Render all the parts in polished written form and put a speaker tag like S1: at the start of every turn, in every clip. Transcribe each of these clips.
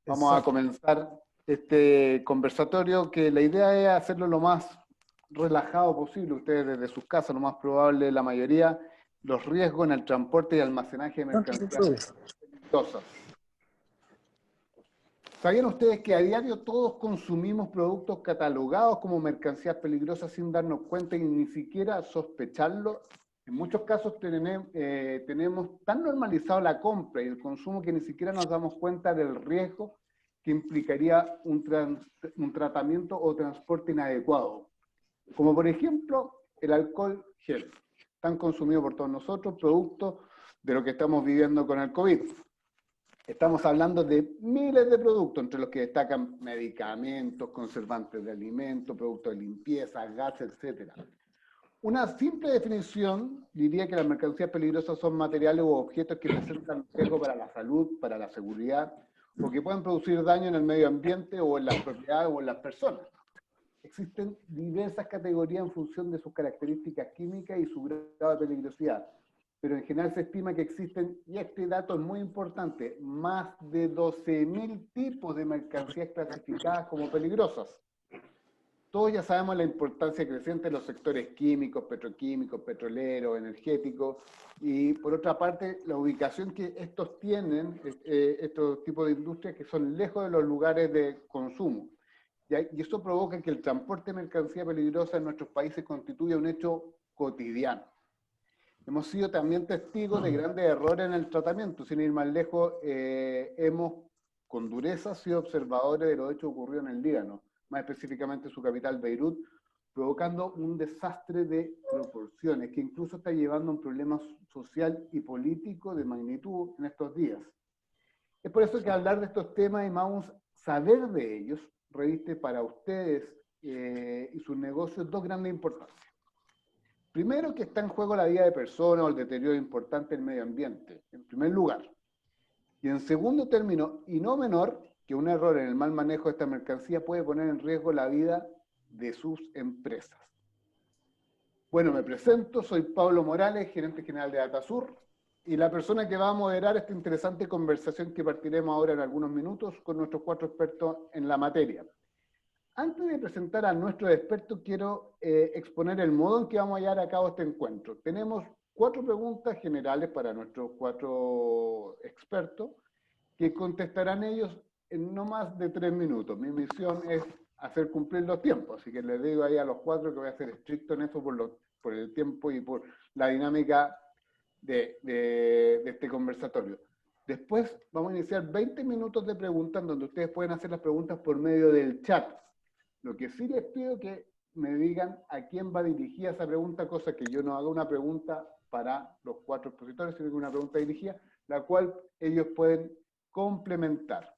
S1: Vamos a
S2: Exacto.
S1: comenzar este conversatorio, que la idea es hacerlo lo más relajado posible. Ustedes desde sus casas, lo más probable, la mayoría, los riesgos en el transporte y almacenaje de mercancías peligrosas. ¿Sabían ustedes que a diario todos consumimos productos catalogados como mercancías peligrosas sin darnos cuenta y ni siquiera sospecharlo? En muchos casos tenemos tan normalizado la compra y el consumo que ni siquiera nos damos cuenta del riesgo que implicaría un tratamiento o transporte inadecuado. Como por ejemplo el alcohol gel, tan consumido por todos nosotros, producto de lo que estamos viviendo con el COVID. Estamos hablando de miles de productos, entre los que destacan medicamentos, conservantes de alimentos, productos de limpieza, gas, etc. Una simple definición diría que las mercancías peligrosas son materiales u objetos que presentan riesgo para la salud, para la seguridad, o que pueden producir daño en el medio ambiente o en las propiedades o en las personas. Existen diversas categorías en función de sus características químicas y su grado de peligrosidad, pero en general se estima que existen, y este dato es muy importante, más de 12.000 tipos de mercancías clasificadas como peligrosas. Todos ya sabemos la importancia creciente de los sectores químicos, petroquímicos, petroleros, energéticos, y por otra parte, la ubicación que estos tienen, estos tipos de industrias que son lejos de los lugares de consumo. Y eso provoca que el transporte de mercancía peligrosa en nuestros países constituya un hecho cotidiano. Hemos sido también testigos de grandes errores en el tratamiento. Sin ir más lejos, hemos con dureza sido observadores de los hechos ocurridos en el Líbano, más específicamente su capital Beirut, provocando un desastre de proporciones que incluso está llevando a un problema social y político de magnitud en estos días. Es por eso que hablar de estos temas y más saber de ellos reviste para ustedes y sus negocios dos grandes importancias. Primero, que está en juego la vida de personas o el deterioro importante del medio ambiente, en primer lugar. Y en segundo término, y no menor, que un error en el mal manejo de esta mercancía puede poner en riesgo la vida de sus empresas. Bueno, me presento, soy Pablo Morales, gerente general de Datasur, y la persona que va a moderar esta interesante conversación que partiremos ahora en algunos minutos con nuestros 4 expertos en la materia. Antes de presentar a nuestros expertos, quiero exponer el modo en que vamos a llevar a cabo este encuentro. Tenemos 4 preguntas generales para nuestros 4 expertos, que contestarán ellos en no más de 3 minutos. Mi misión es hacer cumplir los tiempos, así que les digo ahí a los 4 que voy a ser estricto en eso por el tiempo y por la dinámica de este conversatorio. Después vamos a iniciar 20 minutos de preguntas, donde ustedes pueden hacer las preguntas por medio del chat. Lo que sí les pido que me digan a quién va dirigida esa pregunta, cosa que yo no haga una pregunta para los 4 expositores, sino que una pregunta dirigida, la cual ellos pueden complementar.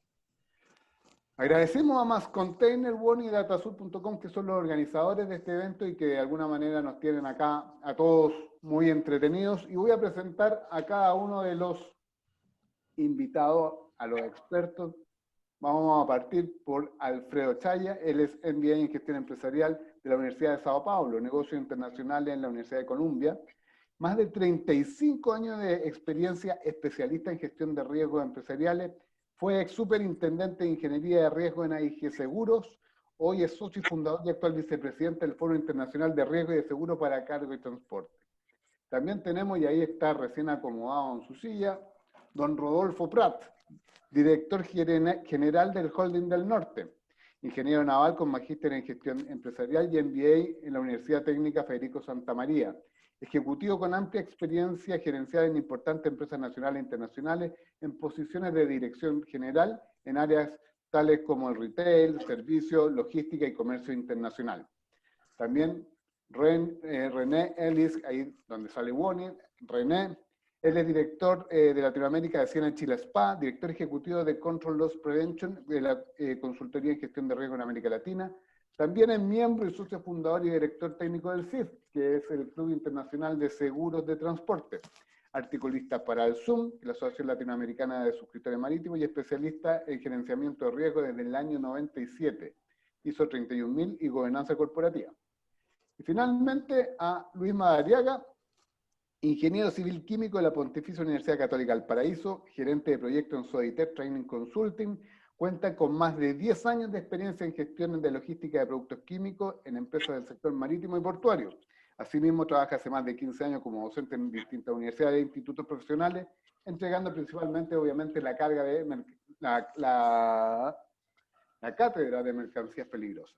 S1: Agradecemos a Más Container, One y Datasur.com, que son los organizadores de este evento y que de alguna manera nos tienen acá a todos muy entretenidos. Y voy a presentar a cada uno de los invitados, a los expertos. Vamos a partir por Alfredo Chaya. Él es MBA en Gestión Empresarial de la Universidad de Sao Paulo, Negocios Internacionales en la Universidad de Columbia. Más de 35 años de experiencia, especialista en gestión de riesgos empresariales. Fue ex superintendente de Ingeniería de Riesgo en AIG Seguros. Hoy es socio y fundador y actual vicepresidente del Foro Internacional de Riesgo y de Seguro para Cargo y Transporte. También tenemos, y ahí está recién acomodado en su silla, don Rodolfo Prat, director general del Holding del Norte, ingeniero naval con magíster en gestión empresarial y MBA en la Universidad Técnica Federico Santa María, ejecutivo con amplia experiencia gerencial en importantes empresas nacionales e internacionales en posiciones de dirección general en áreas tales como el retail, servicio, logística y comercio internacional. También René Ellis, ahí donde sale Woni, René. Él es director de Latinoamérica de Siena Chile Spa, director ejecutivo de Control Loss Prevention de la Consultoría en Gestión de Riesgo en América Latina. También es miembro y socio fundador y director técnico del CIF, que es el Club Internacional de Seguros de Transporte. Articulista para el SUM, la Asociación Latinoamericana de Suscriptores Marítimos, y especialista en gerenciamiento de riesgo desde el año 97. ISO 31000 y gobernanza corporativa. Y finalmente a Luis Madariaga, ingeniero civil químico de la Pontificia Universidad Católica del Paraíso, gerente de proyecto en Soditer Training Consulting, Cuenta con más de 10 años de experiencia en gestión de logística de productos químicos en empresas del sector marítimo y portuario. Asimismo, trabaja hace más de 15 años como docente en distintas universidades e institutos profesionales, entregando principalmente, obviamente, la carga de la cátedra de mercancías peligrosas.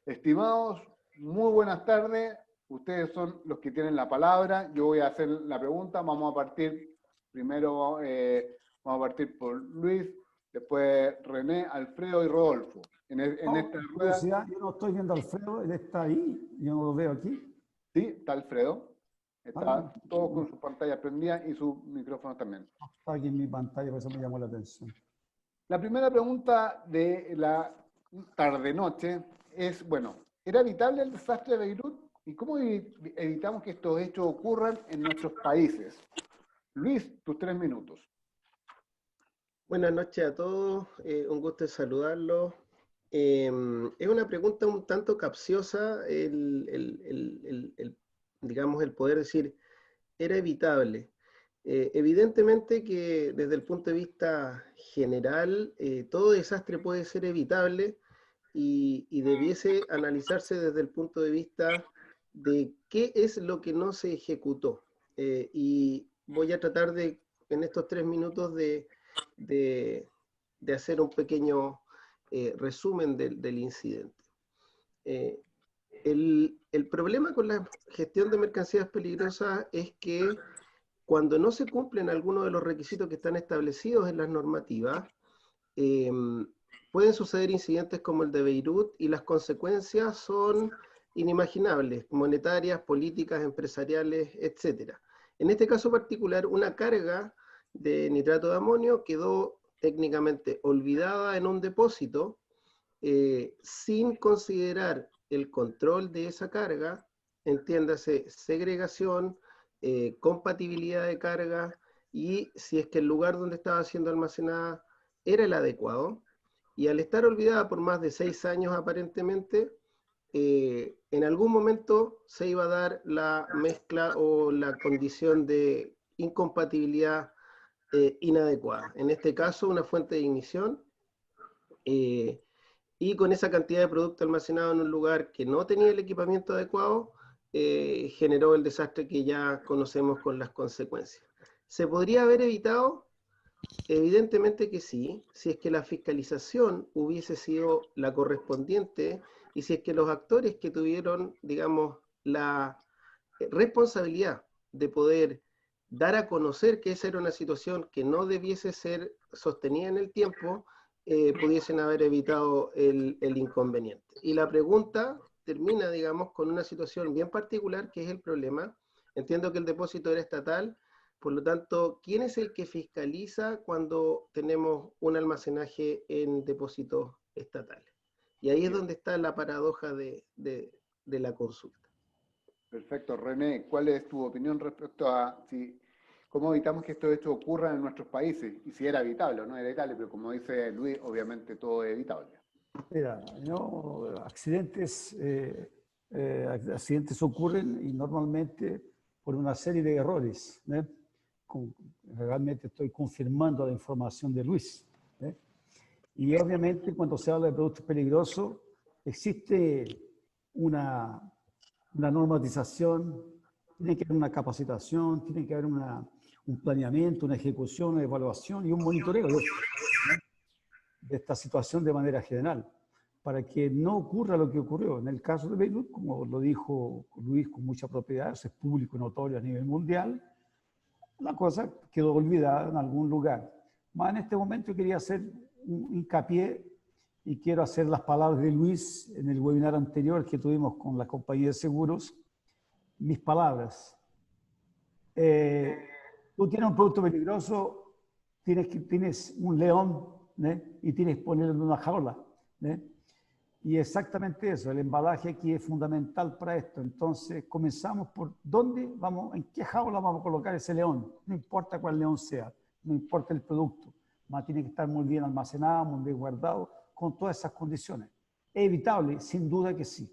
S1: Estimados, muy buenas tardes. Ustedes son los que tienen la palabra. Yo voy a hacer la pregunta. Vamos a partir primero, vamos a partir por Luis, después René, Alfredo y Rodolfo. En esta rueda.
S2: Yo no estoy viendo a Alfredo, él está ahí, yo no lo veo aquí.
S1: Sí, está Alfredo. Está todo con su pantalla prendida y su micrófono también.
S2: Está aquí en mi pantalla, por eso me llamó la atención.
S1: La primera pregunta de la tarde-noche es, bueno, ¿era evitable el desastre de Beirut? ¿Y cómo evitamos que estos hechos ocurran en nuestros países? Luis, tus 3 minutos.
S3: Buenas noches a todos, un gusto saludarlos. Es una pregunta un tanto capciosa, digamos, el poder decir, ¿era evitable? Evidentemente que desde el punto de vista general, todo desastre puede ser evitable y debiese analizarse desde el punto de vista de qué es lo que no se ejecutó. Y voy a tratar de, en estos 3 minutos, de hacer un pequeño resumen del incidente. El problema con la gestión de mercancías peligrosas es que cuando no se cumplen algunos de los requisitos que están establecidos en las normativas, pueden suceder incidentes como el de Beirut y las consecuencias son inimaginables, monetarias, políticas, empresariales, etc. En este caso particular, una carga de nitrato de amonio quedó técnicamente olvidada en un depósito sin considerar el control de esa carga, entiéndase segregación, compatibilidad de carga y si es que el lugar donde estaba siendo almacenada era el adecuado. Y al estar olvidada por más de 6 años aparentemente, en algún momento se iba a dar la mezcla o la condición de incompatibilidad inadecuada. En este caso, una fuente de ignición, y con esa cantidad de producto almacenado en un lugar que no tenía el equipamiento adecuado, generó el desastre que ya conocemos con las consecuencias. ¿Se podría haber evitado? Evidentemente que sí, si es que la fiscalización hubiese sido la correspondiente y si es que los actores que tuvieron, digamos, la responsabilidad de poder dar a conocer que esa era una situación que no debiese ser sostenida en el tiempo, pudiesen haber evitado el inconveniente. Y la pregunta termina, digamos, con una situación bien particular, que es el problema. Entiendo que el depósito era estatal, por lo tanto, ¿quién es el que fiscaliza cuando tenemos un almacenaje en depósitos estatales? Y ahí es donde está la paradoja de la consulta.
S1: Perfecto. René, ¿cuál es tu opinión respecto a cómo evitamos que estos hechos ocurran en nuestros países? Y si era evitable o no era evitable, pero como dice Luis, obviamente todo es evitable.
S2: Mira, accidentes ocurren y normalmente por una serie de errores. Realmente estoy confirmando la información de Luis. Y obviamente cuando se habla de productos peligrosos, existe una normatización, tiene que haber una capacitación, tiene que haber un planeamiento, una ejecución, una evaluación y un monitoreo de esta situación de manera general, para que no ocurra lo que ocurrió. En el caso de Beirut, como lo dijo Luis con mucha propiedad, eso es público y notorio a nivel mundial, la cosa quedó olvidada en algún lugar. Más en este momento quería hacer un hincapié y quiero hacer las palabras de Luis en el webinar anterior que tuvimos con la compañía de seguros. Mis palabras. Tú tienes un producto peligroso, tienes un león, y tienes que ponerlo en una jaula. Y exactamente eso, el embalaje aquí es fundamental para esto. Entonces, comenzamos por dónde vamos, en qué jaula vamos a colocar ese león. No importa cuál león sea, no importa el producto, más tiene que estar muy bien almacenado, muy bien guardado, con todas esas condiciones. ¿Es evitable? Sin duda que sí.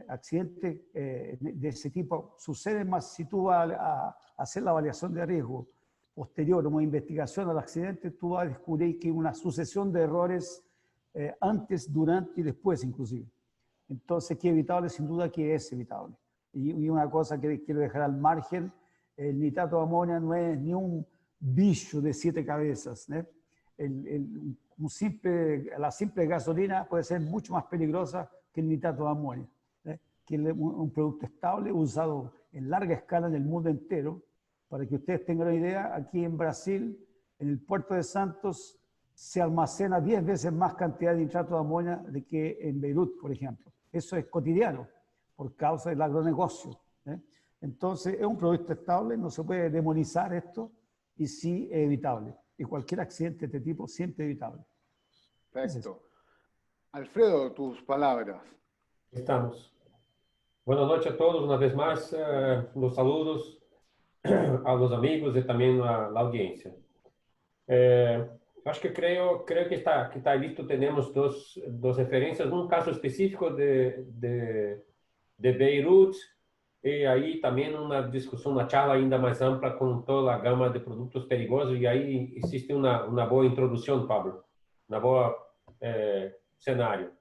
S2: Accidentes de ese tipo suceden más si tú vas a hacer la evaluación de riesgo posterior, una investigación al accidente, tú vas a descubrir que hay una sucesión de errores antes, durante y después inclusive. Entonces, que evitable, sin duda que es evitable. Y una cosa que quiero dejar al margen, el nitrato de amonio no es ni un bicho de 7 cabezas, ¿no? La simple gasolina puede ser mucho más peligrosa que el nitrato de amonio, ¿no? Que es un producto estable usado en larga escala en el mundo entero. Para que ustedes tengan una idea, aquí en Brasil, en el puerto de Santos, se almacena 10 veces más cantidad de nitrato de amonio de que en Beirut, por ejemplo. Eso es cotidiano por causa del agronegocio, ¿eh? Entonces, es un producto estable, no se puede demonizar esto y sí es evitable. Y cualquier accidente de este tipo siempre es evitable.
S1: Perfecto. Alfredo, tus palabras.
S4: Estamos. Buenas noches a todos, una vez más, los saludos a los amigos y también a la audiencia. Acho que creo que está listo. Tenemos dos referencias, un caso específico de Beirut y ahí también una discusión, una charla ainda más amplia con toda la gama de productos peligrosos y ahí existe una buena introducción, Pablo, una buena escenario.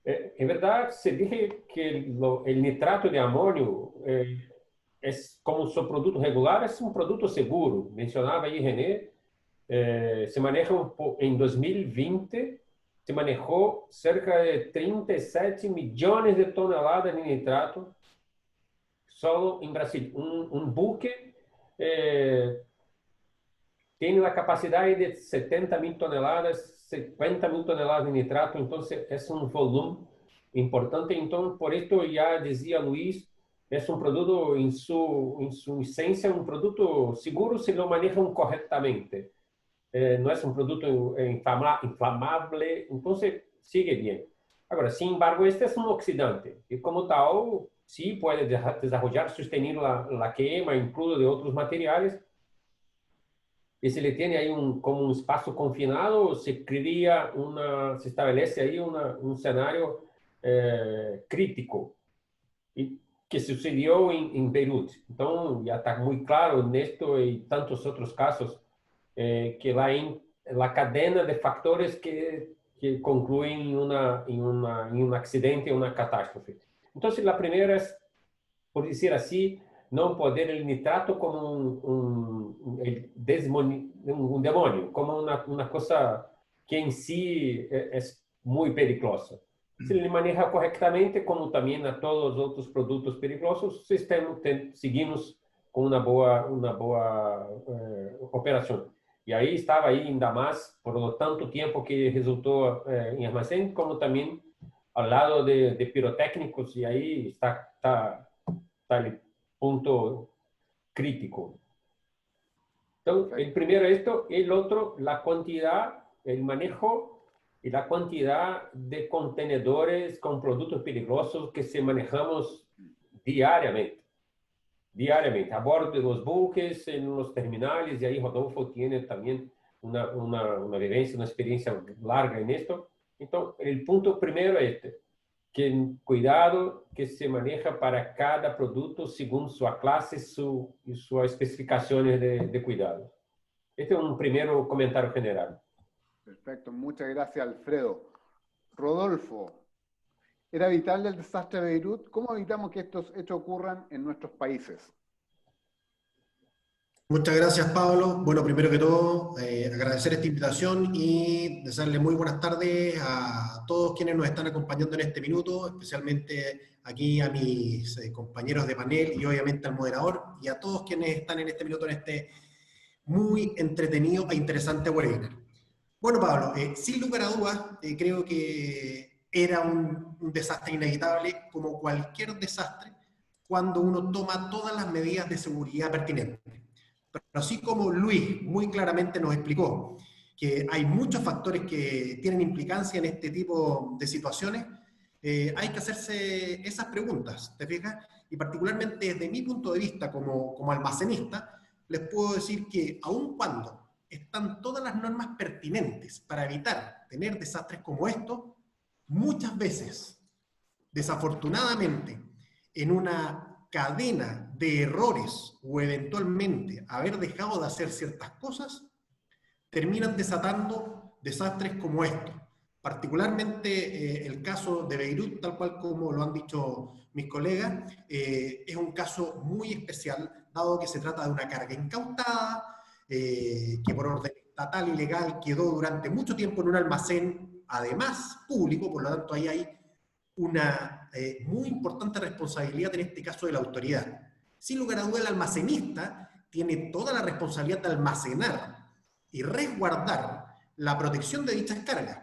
S4: En verdad, se dice que el nitrato de amonio es como su producto regular, es un producto seguro. Mencionaba ahí René, se maneja en 2020, se manejó cerca de 37 millones de toneladas de nitrato solo en Brasil. Un buque tiene la capacidad de 70.000 toneladas, 50.000 toneladas de nitrato, entonces es un volumen importante. Entonces, por esto ya decía Luis, es un producto en su esencia, un producto seguro si lo manejan correctamente. No es un producto inflamable, entonces sigue bien. Ahora, sin embargo, este es un oxidante y como tal, sí puede desarrollar, sostener la quema, incluso de otros materiales. Y se le tiene ahí como un espacio confinado, se establece ahí un escenario crítico y que sucedió en Beirut. Entonces, ya está muy claro en esto y tantos otros casos que la cadena de factores que concluyen en un accidente, una catástrofe. Entonces, la primera es, por decir así, no poner el nitrato como un demonio, como una cosa que en sí es muy peligrosa. Se le maneja correctamente, como también a todos los otros productos peligrosos, seguimos con una boa operación. Y ahí estaba ahí ainda más, por lo tanto tiempo que resultó en almacén, como también al lado de pirotécnicos, y ahí está el punto crítico. Entonces, el primero esto, el otro, la cantidad, el manejo y la cantidad de contenedores con productos peligrosos que se manejamos diariamente, a bordo de los buques, en los terminales, y ahí Rodolfo tiene también una vivencia, una experiencia larga en esto. Entonces, el punto primero es este, que cuidado que se maneja para cada producto según su clase y sus especificaciones de cuidado. Este es un primer comentario general.
S1: Perfecto, muchas gracias, Alfredo. Rodolfo, ¿era evitable el desastre de Beirut? ¿Cómo evitamos que estos hechos ocurran en nuestros países?
S5: Muchas gracias, Pablo. Bueno, primero que todo, agradecer esta invitación y desearle muy buenas tardes a todos quienes nos están acompañando en este minuto, especialmente aquí a mis compañeros de panel y obviamente al moderador y a todos quienes están en este minuto en este muy entretenido e interesante webinar. Bueno, Pablo, sin lugar a dudas, creo que era un desastre inevitable, como cualquier desastre, cuando uno toma todas las medidas de seguridad pertinentes. Pero así como Luis muy claramente nos explicó que hay muchos factores que tienen implicancia en este tipo de situaciones, hay que hacerse esas preguntas, ¿te fijas? Y particularmente desde mi punto de vista como almacenista, les puedo decir que aun cuando están todas las normas pertinentes para evitar tener desastres como estos, muchas veces, desafortunadamente, en una cadena de errores o eventualmente haber dejado de hacer ciertas cosas, terminan desatando desastres como estos. Particularmente el caso de Beirut, tal cual como lo han dicho mis colegas, es un caso muy especial, dado que se trata de una carga incautada, que por orden estatal y legal quedó durante mucho tiempo en un almacén, además público, por lo tanto ahí hay una muy importante responsabilidad en este caso de la autoridad. Sin lugar a dudas, el almacenista tiene toda la responsabilidad de almacenar y resguardar la protección de dichas cargas,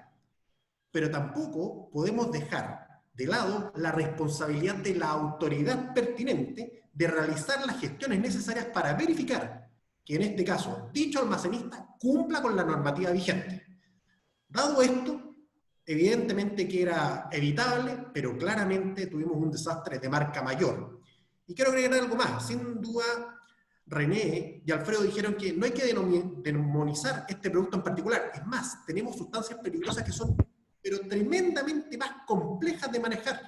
S5: pero tampoco podemos dejar de lado la responsabilidad de la autoridad pertinente de realizar las gestiones necesarias para verificar que en este caso dicho almacenista cumpla con la normativa vigente. Dado esto, evidentemente que era evitable, pero claramente tuvimos un desastre de marca mayor. Y quiero agregar algo más. Sin duda, René y Alfredo dijeron que no hay que demonizar este producto en particular. Es más, tenemos sustancias peligrosas que son pero tremendamente más complejas de manejar.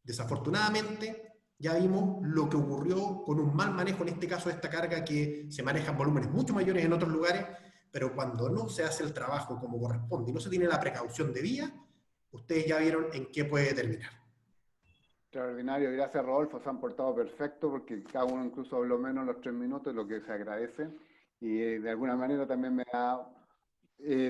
S5: Desafortunadamente, ya vimos lo que ocurrió con un mal manejo, en este caso de esta carga, que se maneja en volúmenes mucho mayores en otros lugares, pero cuando no se hace el trabajo como corresponde y no se tiene la precaución debida, ustedes ya vieron en qué puede terminar.
S1: Extraordinario, gracias Rodolfo, se han portado perfecto porque cada uno incluso habló menos los 3 minutos, lo que se agradece, y de alguna manera también me da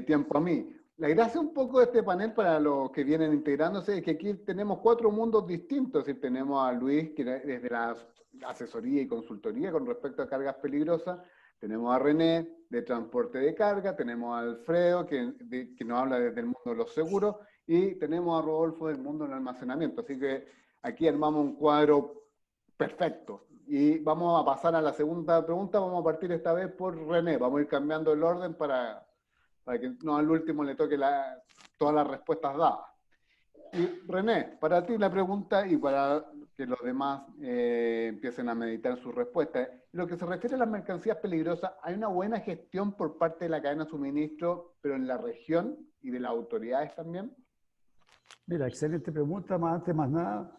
S1: tiempo a mí. La gracia un poco de este panel para los que vienen integrándose es que aquí tenemos 4 mundos distintos. Y tenemos a Luis, que desde la asesoría y consultoría con respecto a cargas peligrosas. Tenemos a René, de transporte de carga. Tenemos a Alfredo, que nos habla desde el mundo de los seguros. Y tenemos a Rodolfo del mundo del almacenamiento. Así que aquí armamos un cuadro perfecto. Y vamos a pasar a la segunda pregunta. Vamos a partir esta vez por René. Vamos a ir cambiando el orden para que no al último le toque todas las respuestas dadas. Y René, para ti la pregunta y para que los demás empiecen a meditar sus respuestas. En lo que se refiere a las mercancías peligrosas, ¿hay una buena gestión por parte de la cadena de suministro, pero en la región y de las autoridades también?
S2: Mira, excelente pregunta. Antes más nada,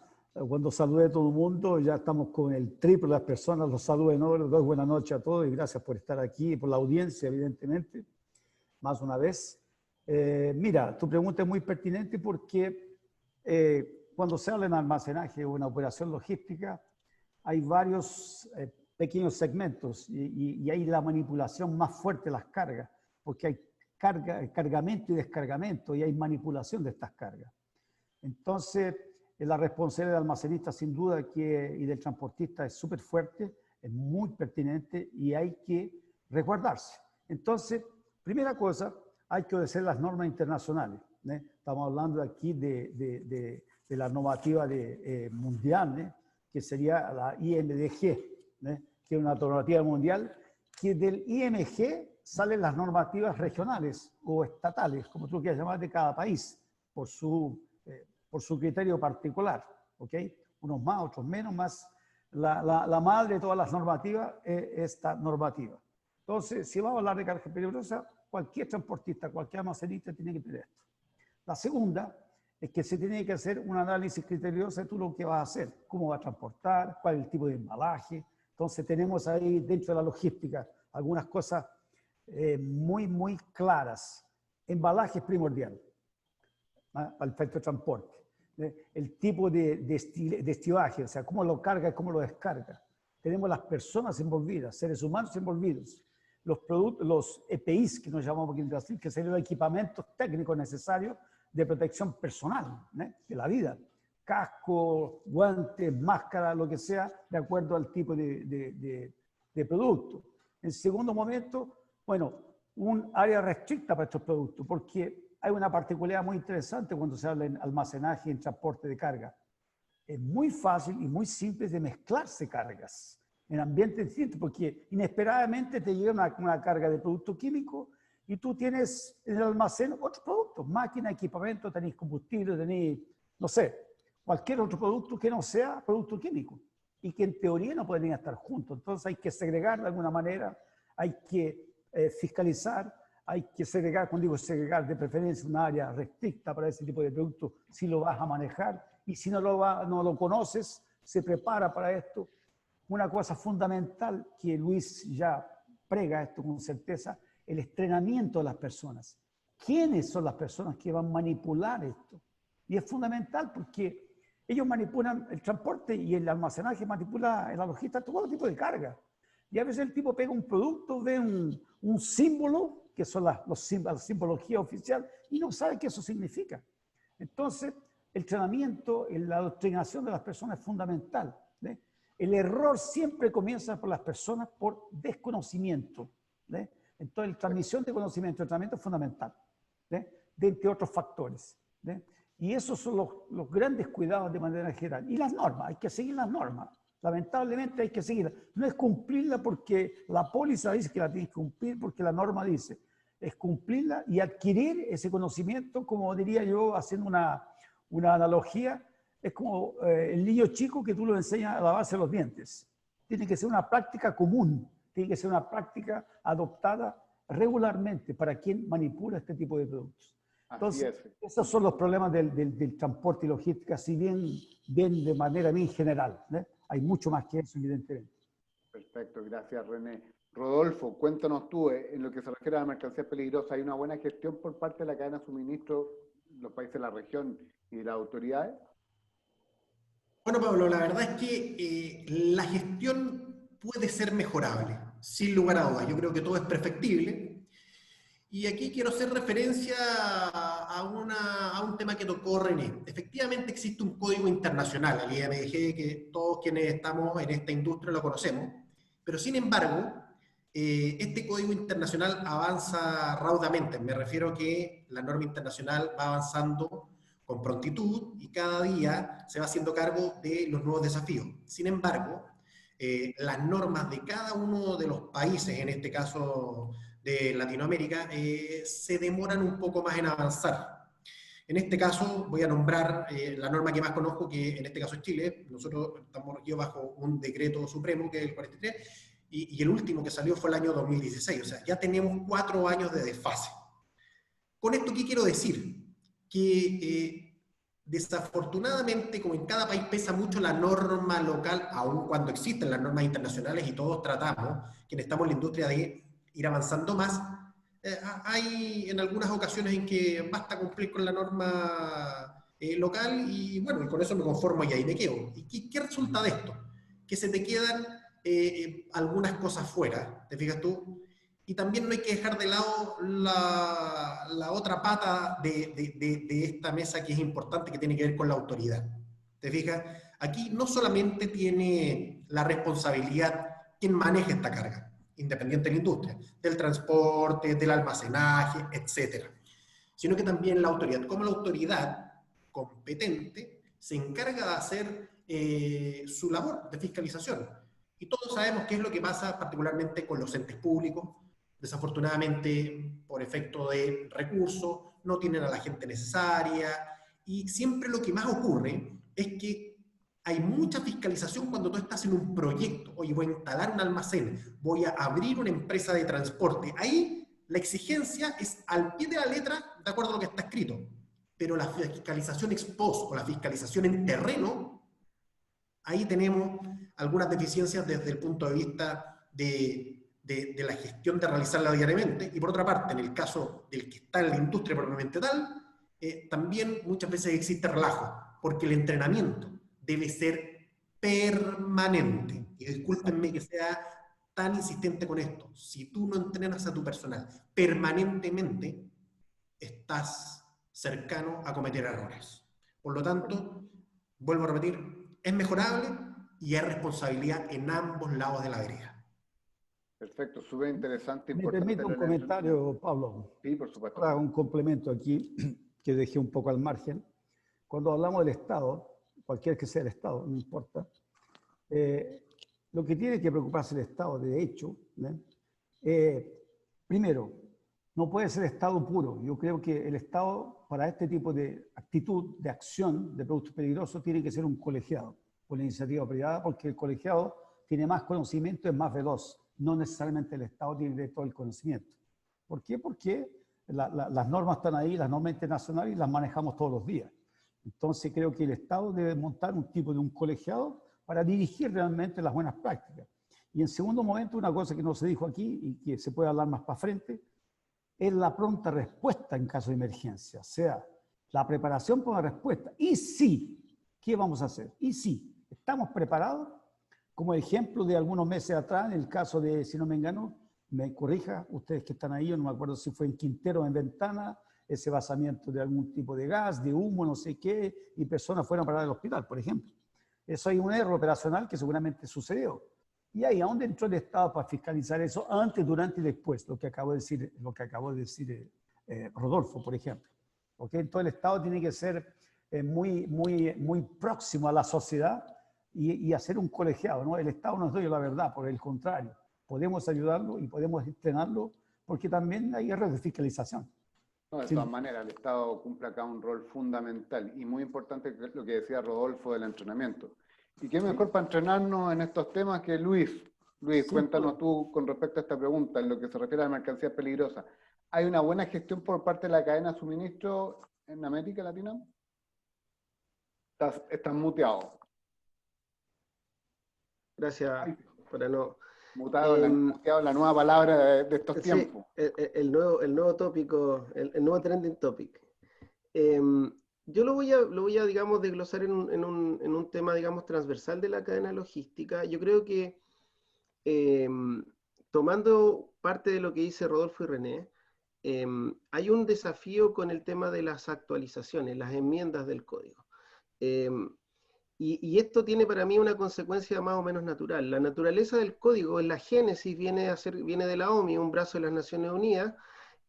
S2: cuando salude a todo el mundo, ya estamos con el triple de las personas. Los saludo de nuevo, les doy buenas noches a todos y gracias por estar aquí y por la audiencia, evidentemente. Más una vez. Mira, tu pregunta es muy pertinente porque cuando se habla en almacenaje o en operación logística, hay varios pequeños segmentos y hay la manipulación más fuerte de las cargas, porque hay cargamento y descargamento y hay manipulación de estas cargas. Entonces, la responsabilidad del almacenista sin duda y del transportista es súper fuerte, es muy pertinente y hay que resguardarse. Entonces, primera cosa, hay que obedecer las normas internacionales. Estamos hablando aquí de la normativa mundial, que sería la IMDG, que es una normativa mundial, que del IMG salen las normativas regionales o estatales, como tú quieras llamar, de cada país, por su criterio particular. ¿Okay? Unos más, otros menos, más la madre de todas las normativas es esta normativa. Entonces, si vamos a hablar de carga peligrosa, cualquier transportista, cualquier almacenista tiene que tener esto. La segunda es que se tiene que hacer un análisis criterioso de tú lo que vas a hacer, cómo vas a transportar, cuál es el tipo de embalaje. Entonces, tenemos ahí dentro de la logística algunas cosas muy claras. Embalaje es primordial para el efecto de transporte. El tipo de estibaje, o sea, cómo lo carga y cómo lo descarga. Tenemos las personas envolvidas, seres humanos envolvidos. Los productos, los EPIs, que nos llamamos aquí en Brasil, que serían los equipamientos técnicos necesarios de protección personal, de la vida. Casco, guantes, máscara, lo que sea, de acuerdo al tipo de producto. En segundo momento, bueno, un área restricta para estos productos, porque hay una particularidad muy interesante cuando se habla en almacenaje y en transporte de carga. Es muy fácil y muy simple de mezclarse cargas en ambientes distintos, porque inesperadamente te llega una carga de producto químico y tú tienes en el almacén otros productos, máquina, equipamiento, tenéis combustible, tenéis, no sé, cualquier otro producto que no sea producto químico y que en teoría no pueden estar juntos. Entonces hay que segregar de alguna manera, hay que fiscalizar, hay que segregar, cuando digo segregar, de preferencia un área restricta para ese tipo de producto si lo vas a manejar, y si no lo conoces, se prepara para esto. una cosa fundamental que Luis ya prega esto con certeza, el entrenamiento de las personas. ¿Quiénes son las personas que van a manipular esto? Y es fundamental porque ellos manipulan el transporte y el almacenaje, manipula la logística, todo tipo de carga. Y a veces el tipo pega un producto, ve un símbolo, que son la simbología oficial, y no sabe qué eso significa. Entonces, el entrenamiento, la adoctrinación de las personas es fundamental. ¿Sí? El error siempre comienza por las personas por desconocimiento. ¿Sí? Entonces, la transmisión de conocimiento, el entrenamiento es fundamental, ¿sí? De entre otros factores. ¿Sí? Y esos son los grandes cuidados de manera general. Y las normas, hay que seguir las normas. Lamentablemente hay que seguirla. No es cumplirla porque la póliza dice que la tienes que cumplir, porque la norma dice. Es cumplirla y adquirir ese conocimiento, como diría yo, haciendo una analogía, es como el niño chico que tú lo enseñas a lavarse los dientes. Tiene que ser una práctica común, tiene que ser una práctica adoptada regularmente para quien manipula este tipo de productos. Entonces, esos son los problemas del transporte y logística, si bien de manera bien general. ¿Eh? Hay mucho más que eso, evidentemente.
S1: Perfecto, gracias René. Rodolfo, cuéntanos tú, en lo que se refiere a la mercancía peligrosa, ¿hay una buena gestión por parte de la cadena de suministro, los países de la región y de las autoridades?
S5: Bueno, Pablo, la verdad es que la gestión puede ser mejorable, sin lugar a dudas. Yo creo que todo es perfectible. Y aquí quiero hacer referencia a un tema que tocó René. Efectivamente existe un código internacional, el IMG, que todos quienes estamos en esta industria lo conocemos, pero sin embargo, este código internacional avanza raudamente. Me refiero a que la norma internacional va avanzando con prontitud y cada día se va haciendo cargo de los nuevos desafíos. Sin embargo, las normas de cada uno de los países, en este caso de Latinoamérica, se demoran un poco más en avanzar. En este caso voy a nombrar la norma que más conozco, que en este caso es Chile. Nosotros estamos regidos bajo un decreto supremo, que es el 43, y el último que salió fue el año 2016, o sea, ya tenemos 4 años de desfase. Con esto, ¿qué quiero decir? Que desafortunadamente, como en cada país pesa mucho la norma local, aun cuando existen las normas internacionales y todos tratamos, quienes estamos en la industria, de ir avanzando más, hay en algunas ocasiones en que basta cumplir con la norma local y bueno, y con eso me conformo y ahí me quedo. ¿Y qué resulta de esto? Que se te quedan algunas cosas fuera, ¿te fijas tú? Y también no hay que dejar de lado la otra pata de esta mesa que es importante, que tiene que ver con la autoridad. ¿Te fijas? Aquí no solamente tiene la responsabilidad quien maneja esta carga, independiente de la industria, del transporte, del almacenaje, etc., sino que también la autoridad. Como la autoridad competente se encarga de hacer su labor de fiscalización. Y todos sabemos qué es lo que pasa particularmente con los entes públicos. Desafortunadamente, por efecto de recursos, no tienen a la gente necesaria, y siempre lo que más ocurre es que hay mucha fiscalización cuando tú estás en un proyecto. Oye, voy a instalar un almacén, voy a abrir una empresa de transporte. Ahí la exigencia es al pie de la letra, de acuerdo a lo que está escrito. Pero la fiscalización ex post o la fiscalización en terreno, ahí tenemos algunas deficiencias desde el punto de vista de la gestión, de realizarla diariamente. Y por otra parte, en el caso del que está en la industria propiamente tal, también muchas veces existe relajo, porque el entrenamiento debe ser permanente. Y discúlpenme que sea tan insistente con esto. Si tú no entrenas a tu personal permanentemente, estás cercano a cometer errores. Por lo tanto, vuelvo a repetir, es mejorable y hay responsabilidad en ambos lados de la vereda.
S1: Perfecto, súper interesante.
S2: Me permite un comentario, Pablo.
S1: Sí, por supuesto.
S2: Ahora, un complemento aquí que dejé un poco al margen. Cuando hablamos del Estado, cualquier que sea el Estado, no importa, lo que tiene que preocuparse el Estado, de hecho, primero, no puede ser Estado puro. Yo creo que el Estado, para este tipo de actitud, de acción de productos peligrosos, tiene que ser un colegiado, con la iniciativa privada, porque el colegiado tiene más conocimiento, es más veloz. No necesariamente el Estado tiene todo el conocimiento. ¿Por qué? Porque las normas están ahí, las normas internacionales, y las manejamos todos los días. Entonces creo que el Estado debe montar un tipo de un colegiado para dirigir realmente las buenas prácticas. Y en segundo momento, una cosa que no se dijo aquí y que se puede hablar más para frente, es la pronta respuesta en caso de emergencia, o sea, la preparación para la respuesta. Y sí, ¿qué vamos a hacer? Y sí, ¿estamos preparados? Como ejemplo de algunos meses atrás, en el caso de, si no me engano, me corrija, ustedes que están ahí, yo no me acuerdo si fue en Quintero o en Ventana, ese vazamiento de algún tipo de gas, de humo, no sé qué, y personas fueron a parar al hospital, por ejemplo. Eso hay un error operacional que seguramente sucedió. Y ahí, ¿a dónde entró el Estado para fiscalizar eso antes, durante y después? Lo que acabó de decir Rodolfo, por ejemplo. ¿Okay? Entonces el Estado tiene que ser muy próximo a la sociedad y hacer un colegiado, ¿no? El Estado no es dueño de la verdad, por el contrario. Podemos ayudarlo y podemos entrenarlo porque también hay errores de fiscalización.
S1: No, de todas maneras, el Estado cumple acá un rol fundamental y muy importante lo que decía Rodolfo del entrenamiento. ¿Y qué mejor para entrenarnos en estos temas que Luis? Luis, cuéntanos tú con respecto a esta pregunta, en lo que se refiere a las mercancías peligrosas. ¿Hay una buena gestión por parte de la cadena de suministro en América Latina? Estás muteado.
S3: Gracias, para no...
S1: Muteado la nueva palabra de estos tiempos.
S3: El nuevo tópico, el nuevo trending topic. Yo lo voy a, digamos, desglosar en un tema, digamos, transversal de la cadena logística. Yo creo que, tomando parte de lo que dice Rodolfo y René, hay un desafío con el tema de las actualizaciones, las enmiendas del código. Y esto tiene para mí una consecuencia más o menos natural. La naturaleza del código, en la génesis, viene de la OMI, un brazo de las Naciones Unidas,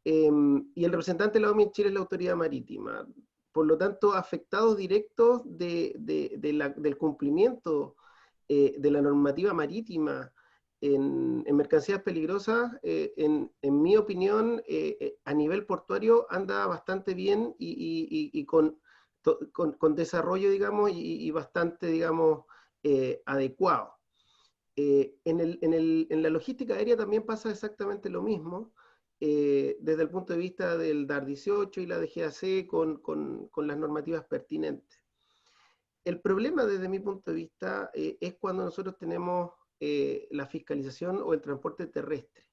S3: y el representante de la OMI en Chile es la autoridad marítima. Por lo tanto, afectados directos del cumplimiento de la normativa marítima en mercancías peligrosas, en mi opinión, a nivel portuario anda bastante bien y con desarrollo, digamos, y bastante, digamos, adecuado. En la logística aérea también pasa exactamente lo mismo, desde el punto de vista del DAR 18 y la DGAC con las normativas pertinentes. El problema desde mi punto de vista es cuando nosotros tenemos la fiscalización o el transporte terrestre.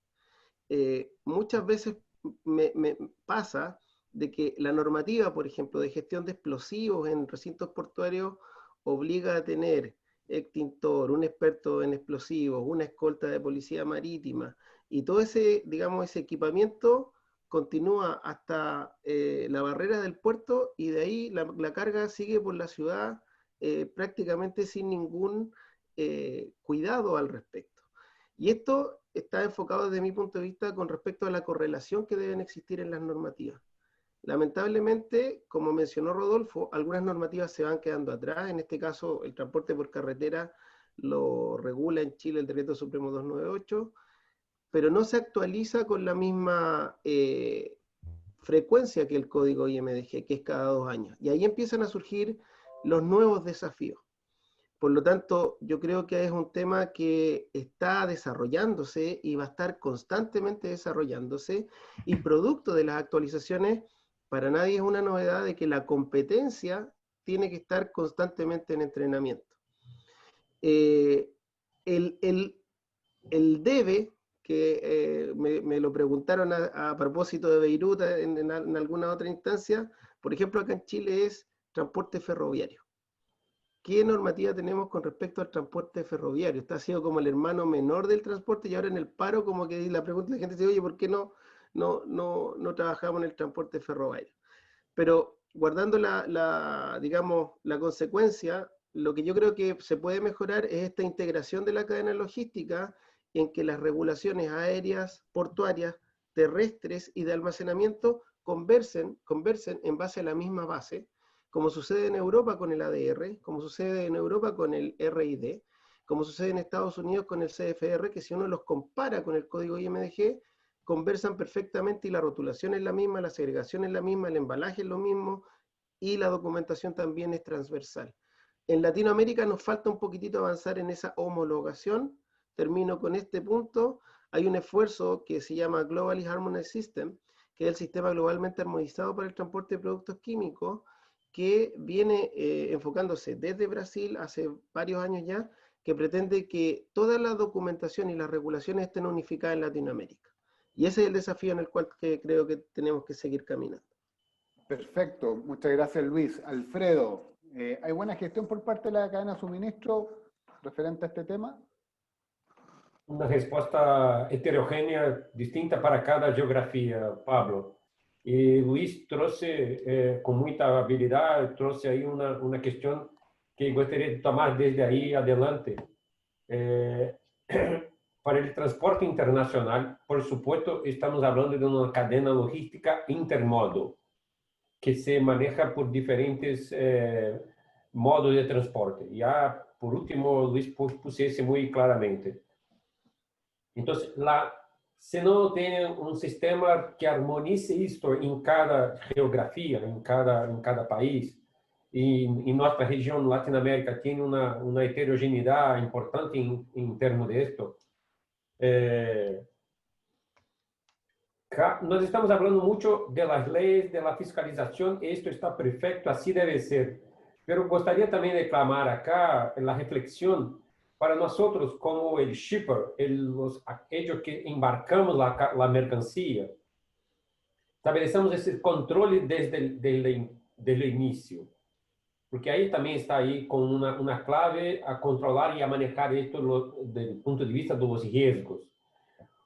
S3: Muchas veces me pasa de que la normativa, por ejemplo, de gestión de explosivos en recintos portuarios obliga a tener extintor, un experto en explosivos, una escolta de policía marítima, y todo ese, digamos, ese equipamiento continúa hasta la barrera del puerto, y de ahí la carga sigue por la ciudad prácticamente sin ningún cuidado al respecto. Y esto está enfocado desde mi punto de vista con respecto a la correlación que deben existir en las normativas. Lamentablemente, como mencionó Rodolfo, algunas normativas se van quedando atrás. En este caso, el transporte por carretera lo regula en Chile el Decreto Supremo 298, pero no se actualiza con la misma frecuencia que el código IMDG, que es cada 2 años. Y ahí empiezan a surgir los nuevos desafíos. Por lo tanto, yo creo que es un tema que está desarrollándose y va a estar constantemente desarrollándose, y producto de las actualizaciones, para nadie es una novedad de que la competencia tiene que estar constantemente en entrenamiento. El debe, que me lo preguntaron a propósito de Beirut en alguna otra instancia, por ejemplo acá en Chile es transporte ferroviario. ¿Qué normativa tenemos con respecto al transporte ferroviario? Está sido como el hermano menor del transporte, y ahora en el paro como que la pregunta de la gente dice, oye, ¿por qué no trabajamos en el transporte ferroviario? Pero guardando digamos, la consecuencia, lo que yo creo que se puede mejorar es esta integración de la cadena logística, en que las regulaciones aéreas, portuarias, terrestres y de almacenamiento conversen en base a la misma base, como sucede en Europa con el ADR, como sucede en Europa con el RID, como sucede en Estados Unidos con el CFR, que si uno los compara con el código IMDG, conversan perfectamente, y la rotulación es la misma, la segregación es la misma, el embalaje es lo mismo, y la documentación también es transversal. En Latinoamérica nos falta un poquitito avanzar en esa homologación. Termino con este punto. Hay un esfuerzo que se llama Globally Harmonized System, que es el sistema globalmente armonizado para el transporte de productos químicos, que viene enfocándose desde Brasil hace varios años ya, que pretende que toda la documentación y las regulaciones estén unificadas en Latinoamérica. Y ese es el desafío en el cual creo que tenemos que seguir caminando.
S1: Perfecto, muchas gracias Luis. Alfredo, ¿hay buena gestión por parte de la cadena de suministro referente a este tema?
S4: Una respuesta heterogénea, distinta para cada geografía, Pablo. Y Luis trouxe con mucha habilidad, trouxe ahí una cuestión que gostaria de tomar desde ahí adelante. Para el transporte internacional, por supuesto, estamos hablando de una cadena logística intermodo, que se maneja por diferentes modos de transporte. Ya, por último, Luis pusiese muy claramente. Entonces, se no tiene un sistema que armonice esto en cada geografía, en cada país, y nuestra región Latinoamérica tiene una heterogeneidad importante en términos de esto. Nós estamos hablando mucho de las leyes, de la fiscalización, esto está perfecto, así debe ser. Pero gostaria también de clamar acá la reflexión para nosotros como el shipper, aquellos que embarcamos la mercancía, estabelecemos ese controle desde el inicio. Porque ahí también está ahí con una clave a controlar y a manejar esto desde el punto de vista de los riesgos.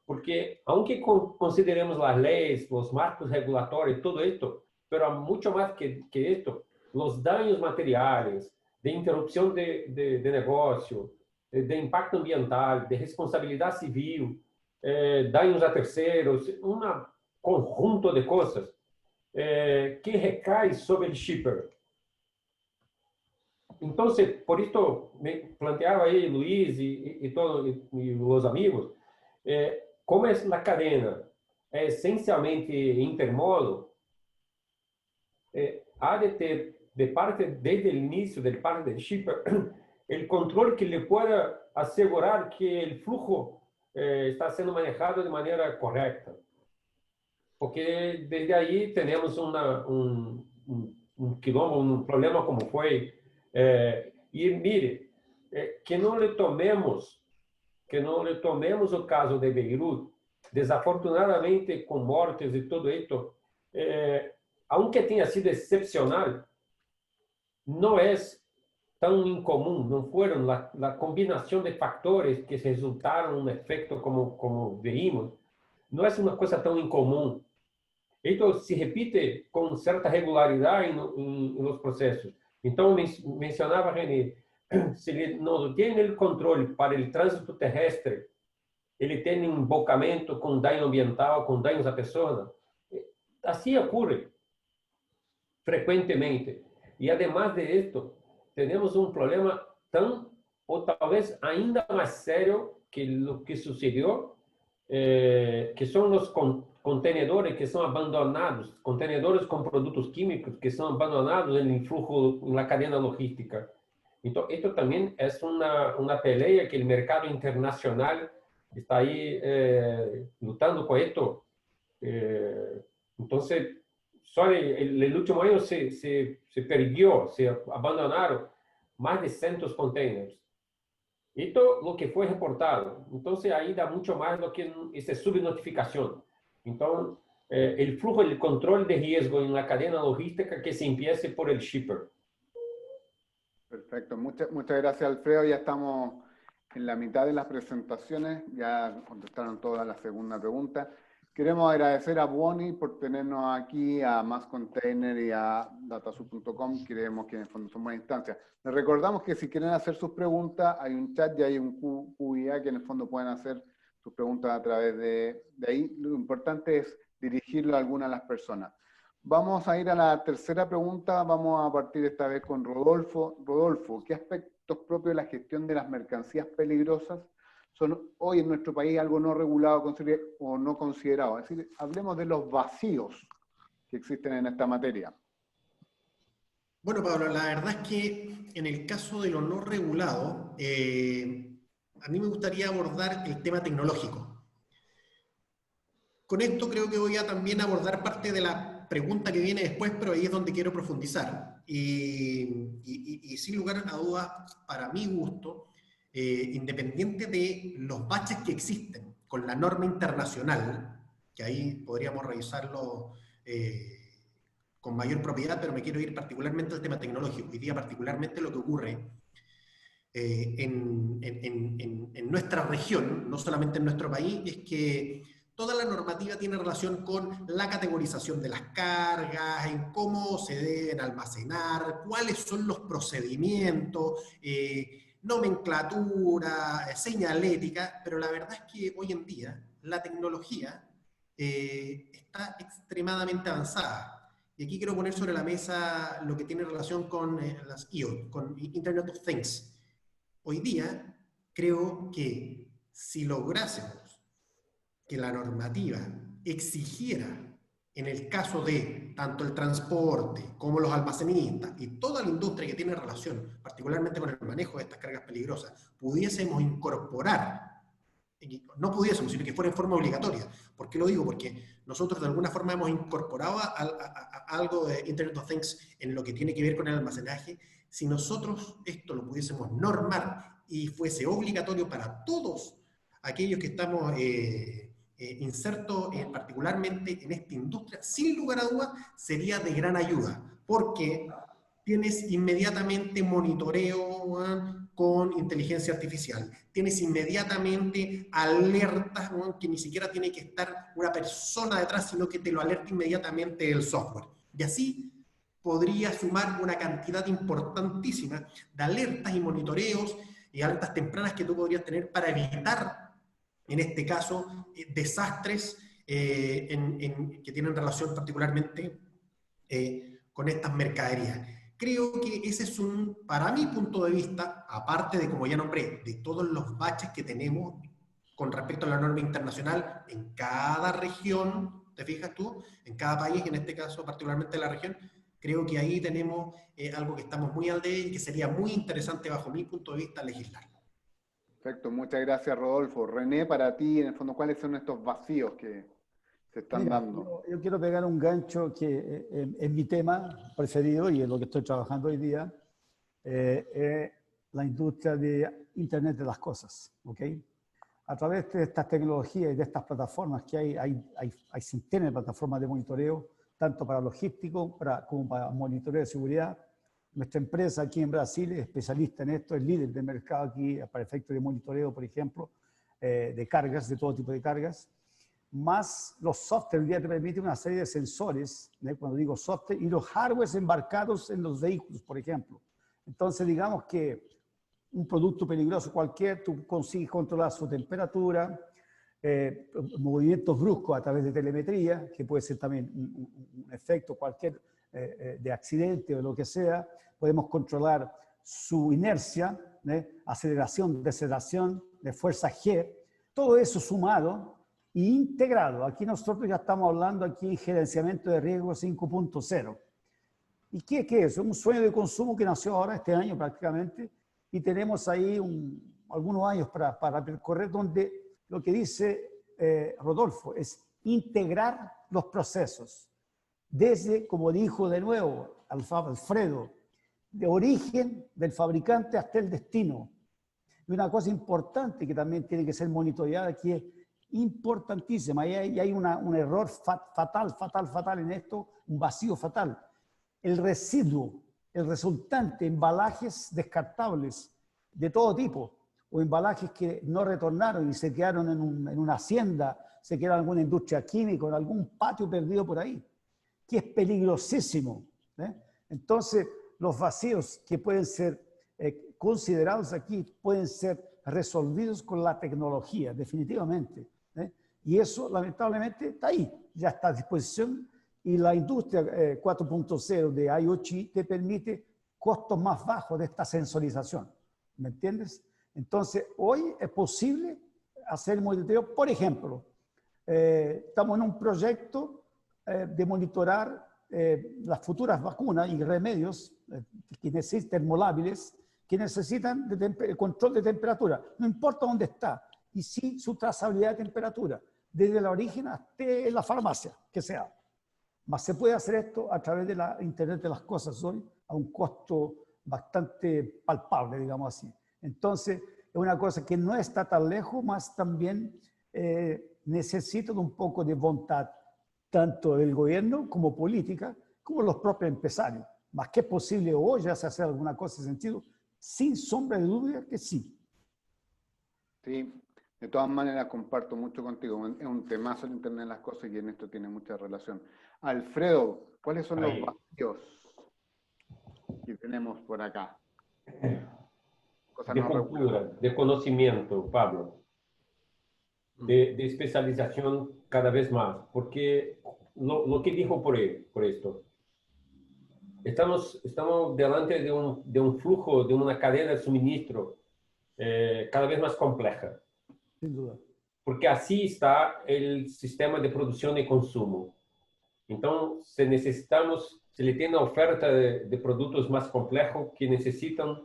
S4: Porque, aunque consideremos las leyes, los marcos regulatorios, todo esto, pero mucho más que esto, los daños materiales, de interrupción de negocio, de impacto ambiental, de responsabilidad civil, daños a terceros, un conjunto de cosas que recae sobre el shipper. Entonces, por esto me planteaba ahí Luis y los amigos, como es la cadena esencialmente intermodo, ha de ter desde el inicio del parte del shipper el control que le pueda asegurar que el flujo está siendo manejado de manera correcta. Porque desde ahí tenemos un quilombo, un problema como fue. Y mire, que no le tomemos o caso de Beirut, desafortunadamente con mortes y todo esto, aunque tenha sido excepcional, no es tan incomún, no fueron la combinación de factores que resultaron un efecto como vimos, no es una cosa tan incomún. Esto se repite con cierta regularidad en los procesos. Entonces, mencionaba René, se ele não tem o controle para o trânsito terrestre, ele tem um embocamento com dano ambiental, com danos à pessoa. Assim ocorre frequentemente. E, además de esto, temos um problema tão, ou talvez ainda mais sério que o que sucedeu, que são os contenedores que são abandonados, contenedores com produtos químicos que são abandonados em flujo, na cadeia logística. Então, esto también es una pelea que el mercado internacional está ahí luchando con esto. Entonces, solo el último año se perdió, se abandonaron más de 100 containers. Esto es lo que fue reportado. Entonces, ahí da mucho más lo que esa subnotificación. Entonces, el flujo, el control de riesgo en la cadena logística que se empiece por el shipper.
S1: Perfecto, muchas gracias Alfredo, ya estamos en la mitad de las presentaciones, ya contestaron todas la segunda pregunta. Queremos agradecer a Boni por tenernos aquí, a Más Container y a datasub.com, creemos que en el fondo son buenas instancias. Les recordamos que si quieren hacer sus preguntas, hay un chat y hay un QIA que en el fondo pueden hacer sus preguntas a través de ahí. Lo importante es dirigirlo a alguna de las personas. Vamos a ir a la tercera pregunta, vamos a partir esta vez con Rodolfo. Rodolfo, ¿qué aspectos propios de la gestión de las mercancías peligrosas son hoy en nuestro país algo no regulado o no considerado? Es decir, hablemos de los vacíos que existen en esta materia.
S5: Bueno, Pablo, la verdad es que en el caso de lo no regulado, a mí me gustaría abordar el tema tecnológico. Con esto creo que voy a también abordar parte de la una pregunta que viene después, pero ahí es donde quiero profundizar. Y sin lugar a dudas, para mi gusto, independiente de los baches que existen con la norma internacional, que ahí podríamos revisarlo con mayor propiedad, pero me quiero ir particularmente al tema tecnológico. Hoy día particularmente lo que ocurre en nuestra región, no solamente en nuestro país, es que toda la normativa tiene relación con la categorización de las cargas, en cómo se deben almacenar, cuáles son los procedimientos, nomenclatura, señalética, pero la verdad es que hoy en día la tecnología está extremadamente avanzada. Y aquí quiero poner sobre la mesa lo que tiene relación con las IoT, con Internet of Things. Hoy día creo que si lográsemos que la normativa exigiera, en el caso de tanto el transporte como los almacenistas y toda la industria que tiene relación, particularmente con el manejo de estas cargas peligrosas, pudiésemos incorporar, no pudiésemos, sino que fuera en forma obligatoria. ¿Por qué lo digo? Porque nosotros de alguna forma hemos incorporado a algo de Internet of Things en lo que tiene que ver con el almacenaje. Si nosotros esto lo pudiésemos normar y fuese obligatorio para todos aquellos que estamos insertos particularmente en esta industria, sin lugar a dudas sería de gran ayuda, porque tienes inmediatamente monitoreo con inteligencia artificial, tienes inmediatamente alertas que ni siquiera tiene que estar una persona detrás, sino que te lo alerta inmediatamente el software. Y así podría sumar una cantidad importantísima de alertas y monitoreos y alertas tempranas que tú podrías tener para evitar, en este caso, desastres que tienen relación particularmente con estas mercaderías. Creo que ese es para mi punto de vista, aparte de, como ya nombré, de todos los baches que tenemos con respecto a la norma internacional en cada región, ¿te fijas tú? En cada país, en este caso particularmente la región, creo que ahí tenemos algo que estamos muy al debe y que sería muy interesante bajo mi punto de vista legislar.
S1: Perfecto, muchas gracias Rodolfo. René, para ti, en el fondo, ¿cuáles son estos vacíos que se están dando?
S2: Yo quiero pegar un gancho que es mi tema preferido y es lo que estoy trabajando hoy día, la industria de Internet de las cosas, ¿ok? A través de estas tecnologías y de estas plataformas que hay centenas de plataformas de monitoreo, tanto para logístico como para monitoreo de seguridad. Nuestra empresa aquí en Brasil es especialista en esto, es líder de mercado aquí para efectos de monitoreo, por ejemplo, de cargas, de todo tipo de cargas. Más los software hoy día te permiten una serie de sensores, cuando digo software, y los hardwares embarcados en los vehículos, por ejemplo. Entonces, digamos que un producto peligroso cualquier, tú consigues controlar su temperatura, movimientos bruscos a través de telemetría, que puede ser también un efecto cualquier de accidente o lo que sea. Podemos controlar su inercia, aceleración, deceleración, de fuerza G, todo eso sumado e integrado. Aquí nosotros ya estamos hablando aquí de gerenciamiento de riesgo 5.0. ¿Y qué es? Un sueño de consumo que nació ahora, este año prácticamente, y tenemos ahí algunos años para percorrer, donde lo que dice Rodolfo es integrar los procesos. Desde, como dijo de nuevo Alfredo, de origen del fabricante hasta el destino. Y una cosa importante que también tiene que ser monitoreada aquí es importantísima, y hay un error fatal en esto, un vacío fatal. El residuo, el resultante, embalajes descartables de todo tipo, o embalajes que no retornaron y se quedaron en una hacienda, se quedaron en alguna industria química, en algún patio perdido por ahí, que es peligrosísimo. Entonces, los vacíos que pueden ser considerados aquí pueden ser resolvidos con la tecnología, definitivamente. Y eso, lamentablemente, está ahí, ya está a disposición, y la industria 4.0 de IoT te permite costos más bajos de esta sensorización. ¿Me entiendes? Entonces, hoy es posible hacer monitoreo. Por ejemplo, estamos en un proyecto de monitorar las futuras vacunas y remedios que necesitan termolábiles, que necesitan control de temperatura. No importa dónde está, y sí su trazabilidad de temperatura, desde el origen hasta la farmacia, que sea. Mas se puede hacer esto a través de la Internet de las cosas hoy a un costo bastante palpable, digamos así. Entonces, es una cosa que no está tan lejos, mas también necesita de un poco de voluntad, tanto del gobierno como política, como los propios empresarios. Mas que es posible hoy hacer alguna cosa en ese sentido, sin sombra de duda que sí.
S1: Sí, de todas maneras comparto mucho contigo. Es un temazo el Internet de las cosas y en esto tiene mucha relación. Alfredo, ¿cuáles son los vacíos que tenemos por acá? Cosas
S4: De
S1: no
S4: cultura, de conocimiento, Pablo, de especialización cada vez más, porque lo que dijo por esto, estamos delante de un flujo, de una cadena de suministro cada vez más compleja.
S2: Sin duda.
S4: Porque así está el sistema de producción y consumo. Entonces, se le tiene una oferta de productos más complejos que necesitan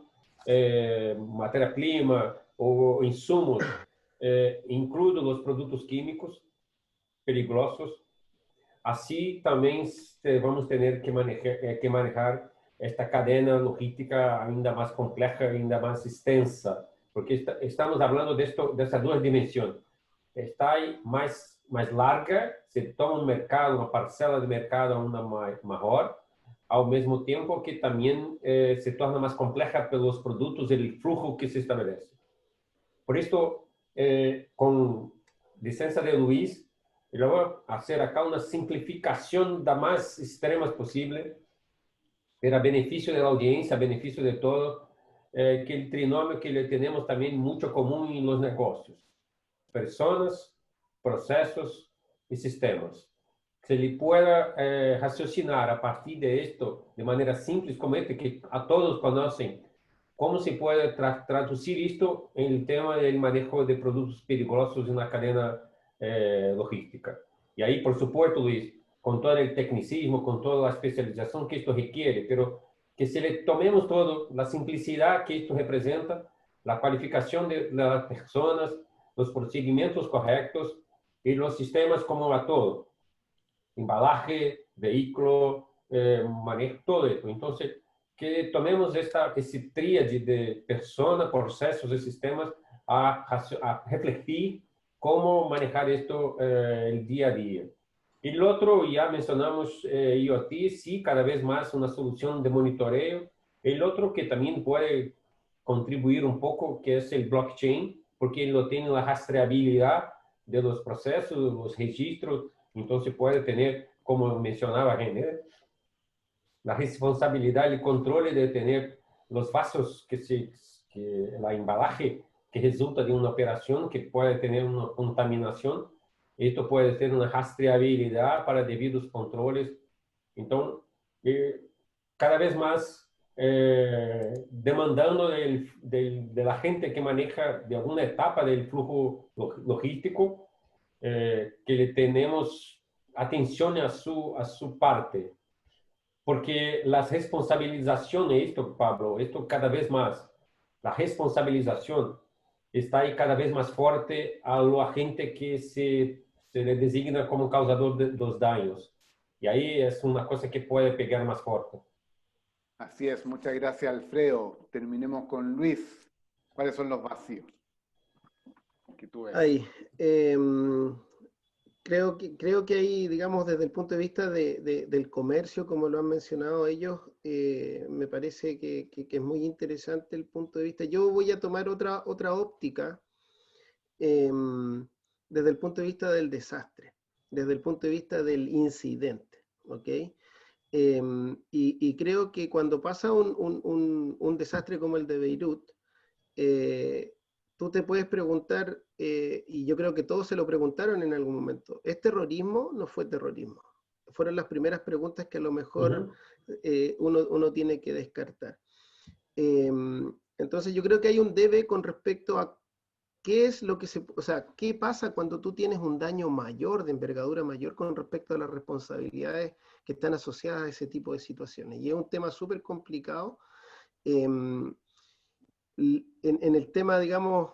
S4: materia prima o insumos, incluidos los productos químicos peligrosos. Así también vamos a tener que manejar esta cadena logística ainda más compleja, ainda más extensa, porque estamos hablando de estas dos dimensiones. Está aí mais larga, se toma um mercado, uma parcela de mercado ainda maior, ao mesmo tempo que também se torna mais complexa pelos produtos e o fluxo que se estabelece. Por isso, com licença de Luiz, eu vou fazer acá uma simplificação da mais extrema possível, para benefício da audiência, benefício de todo, que o trinômio que temos também muito comum em los negócios. Personas, procesos y sistemas. Se le pueda raciocinar a partir de esto de manera simple como que a todos conocen, cómo se puede traducir esto en el tema del manejo de productos peligrosos en una cadena logística. Y ahí, por supuesto, Luis, con todo el tecnicismo, con toda la especialización que esto requiere, pero que se le tomemos todo, la simplicidad que esto representa, la cualificación de las personas, los procedimientos correctos y los sistemas como a todo. Embalaje, vehículo, manejo, todo esto. Entonces, que tomemos esta tríade de persona, procesos y sistemas a refletir cómo manejar esto el día a día. Y el otro, ya mencionamos IoT, sí, cada vez más una solución de monitoreo. El otro que también puede contribuir un poco, que es el blockchain, porque lo tiene la rastreabilidad de los procesos, los registros, entonces puede tener, como mencionaba René, la responsabilidad y el control de tener los vasos la embalaje que resulta de una operación que puede tener una contaminación. Esto puede ser una rastreabilidad para debidos controles. Entonces, cada vez más demandando de la gente que maneja de alguna etapa del flujo logístico, que le tenemos atención a su parte. Porque la responsabilización, esto, Pablo, esto cada vez más, la responsabilización está ahí cada vez más fuerte a la gente que se le designa como causador de los daños. Y ahí es una cosa que puede pegar más fuerte.
S1: Así es, muchas gracias, Alfredo. Terminemos con Luis. ¿Cuáles son los vacíos que tú ves?
S3: Ahí, creo que ahí, digamos, desde el punto de vista del comercio, como lo han mencionado ellos, me parece que es muy interesante el punto de vista. Yo voy a tomar otra óptica desde el punto de vista del desastre, desde el punto de vista del incidente, ¿ok? Y creo que cuando pasa un desastre como el de Beirut, tú te puedes preguntar, y yo creo que todos se lo preguntaron en algún momento, ¿es terrorismo? No fue terrorismo. Fueron las primeras preguntas que a lo mejor uno tiene que descartar. Entonces yo creo que hay un debe con respecto a qué es lo que qué pasa cuando tú tienes un daño mayor, de envergadura mayor, con respecto a las responsabilidades que están asociadas a ese tipo de situaciones. Y es un tema súper complicado. En el tema, digamos,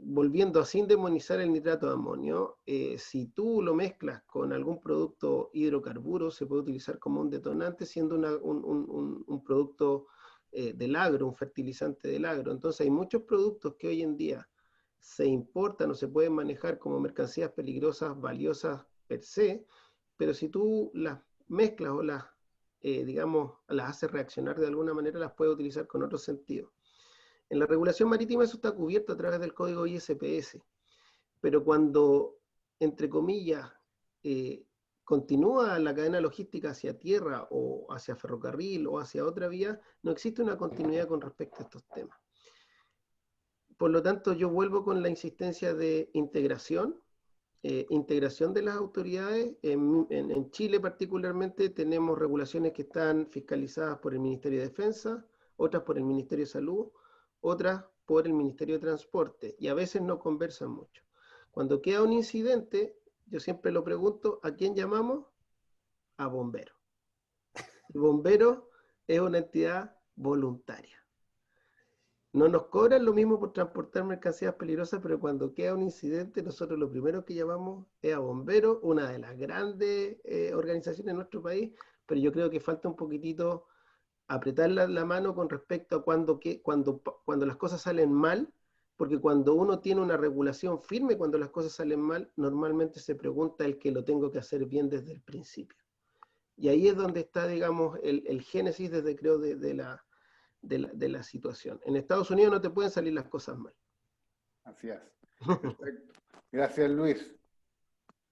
S3: volviendo a sin demonizar el nitrato de amonio, si tú lo mezclas con algún producto hidrocarburo, se puede utilizar como un detonante, siendo un producto del agro, un fertilizante del agro. Entonces hay muchos productos que hoy en día se importan o se pueden manejar como mercancías peligrosas, valiosas per se, pero si tú las mezclas o las, digamos, las haces reaccionar de alguna manera, las puedes utilizar con otro sentido. En la regulación marítima eso está cubierto a través del código ISPS, pero cuando, entre comillas, continúa la cadena logística hacia tierra o hacia ferrocarril o hacia otra vía, no existe una continuidad con respecto a estos temas. Por lo tanto, yo vuelvo con la insistencia de integración de las autoridades. En Chile particularmente tenemos regulaciones que están fiscalizadas por el Ministerio de Defensa, otras por el Ministerio de Salud, otras por el Ministerio de Transporte, y a veces no conversan mucho. Cuando queda un incidente, yo siempre lo pregunto, ¿a quién llamamos? A bomberos. El bombero es una entidad voluntaria. No nos cobran lo mismo por transportar mercancías peligrosas, pero cuando queda un incidente, nosotros lo primero que llamamos es a bomberos, una de las grandes organizaciones en nuestro país, pero yo creo que falta un poquitito apretar la mano con respecto a cuando las cosas salen mal, porque cuando uno tiene una regulación firme, cuando las cosas salen mal, normalmente se pregunta el que lo tengo que hacer bien desde el principio. Y ahí es donde está, digamos, el génesis desde, creo, de la situación. En Estados Unidos no te pueden salir las cosas mal.
S1: Así es. Perfecto. Gracias, Luis.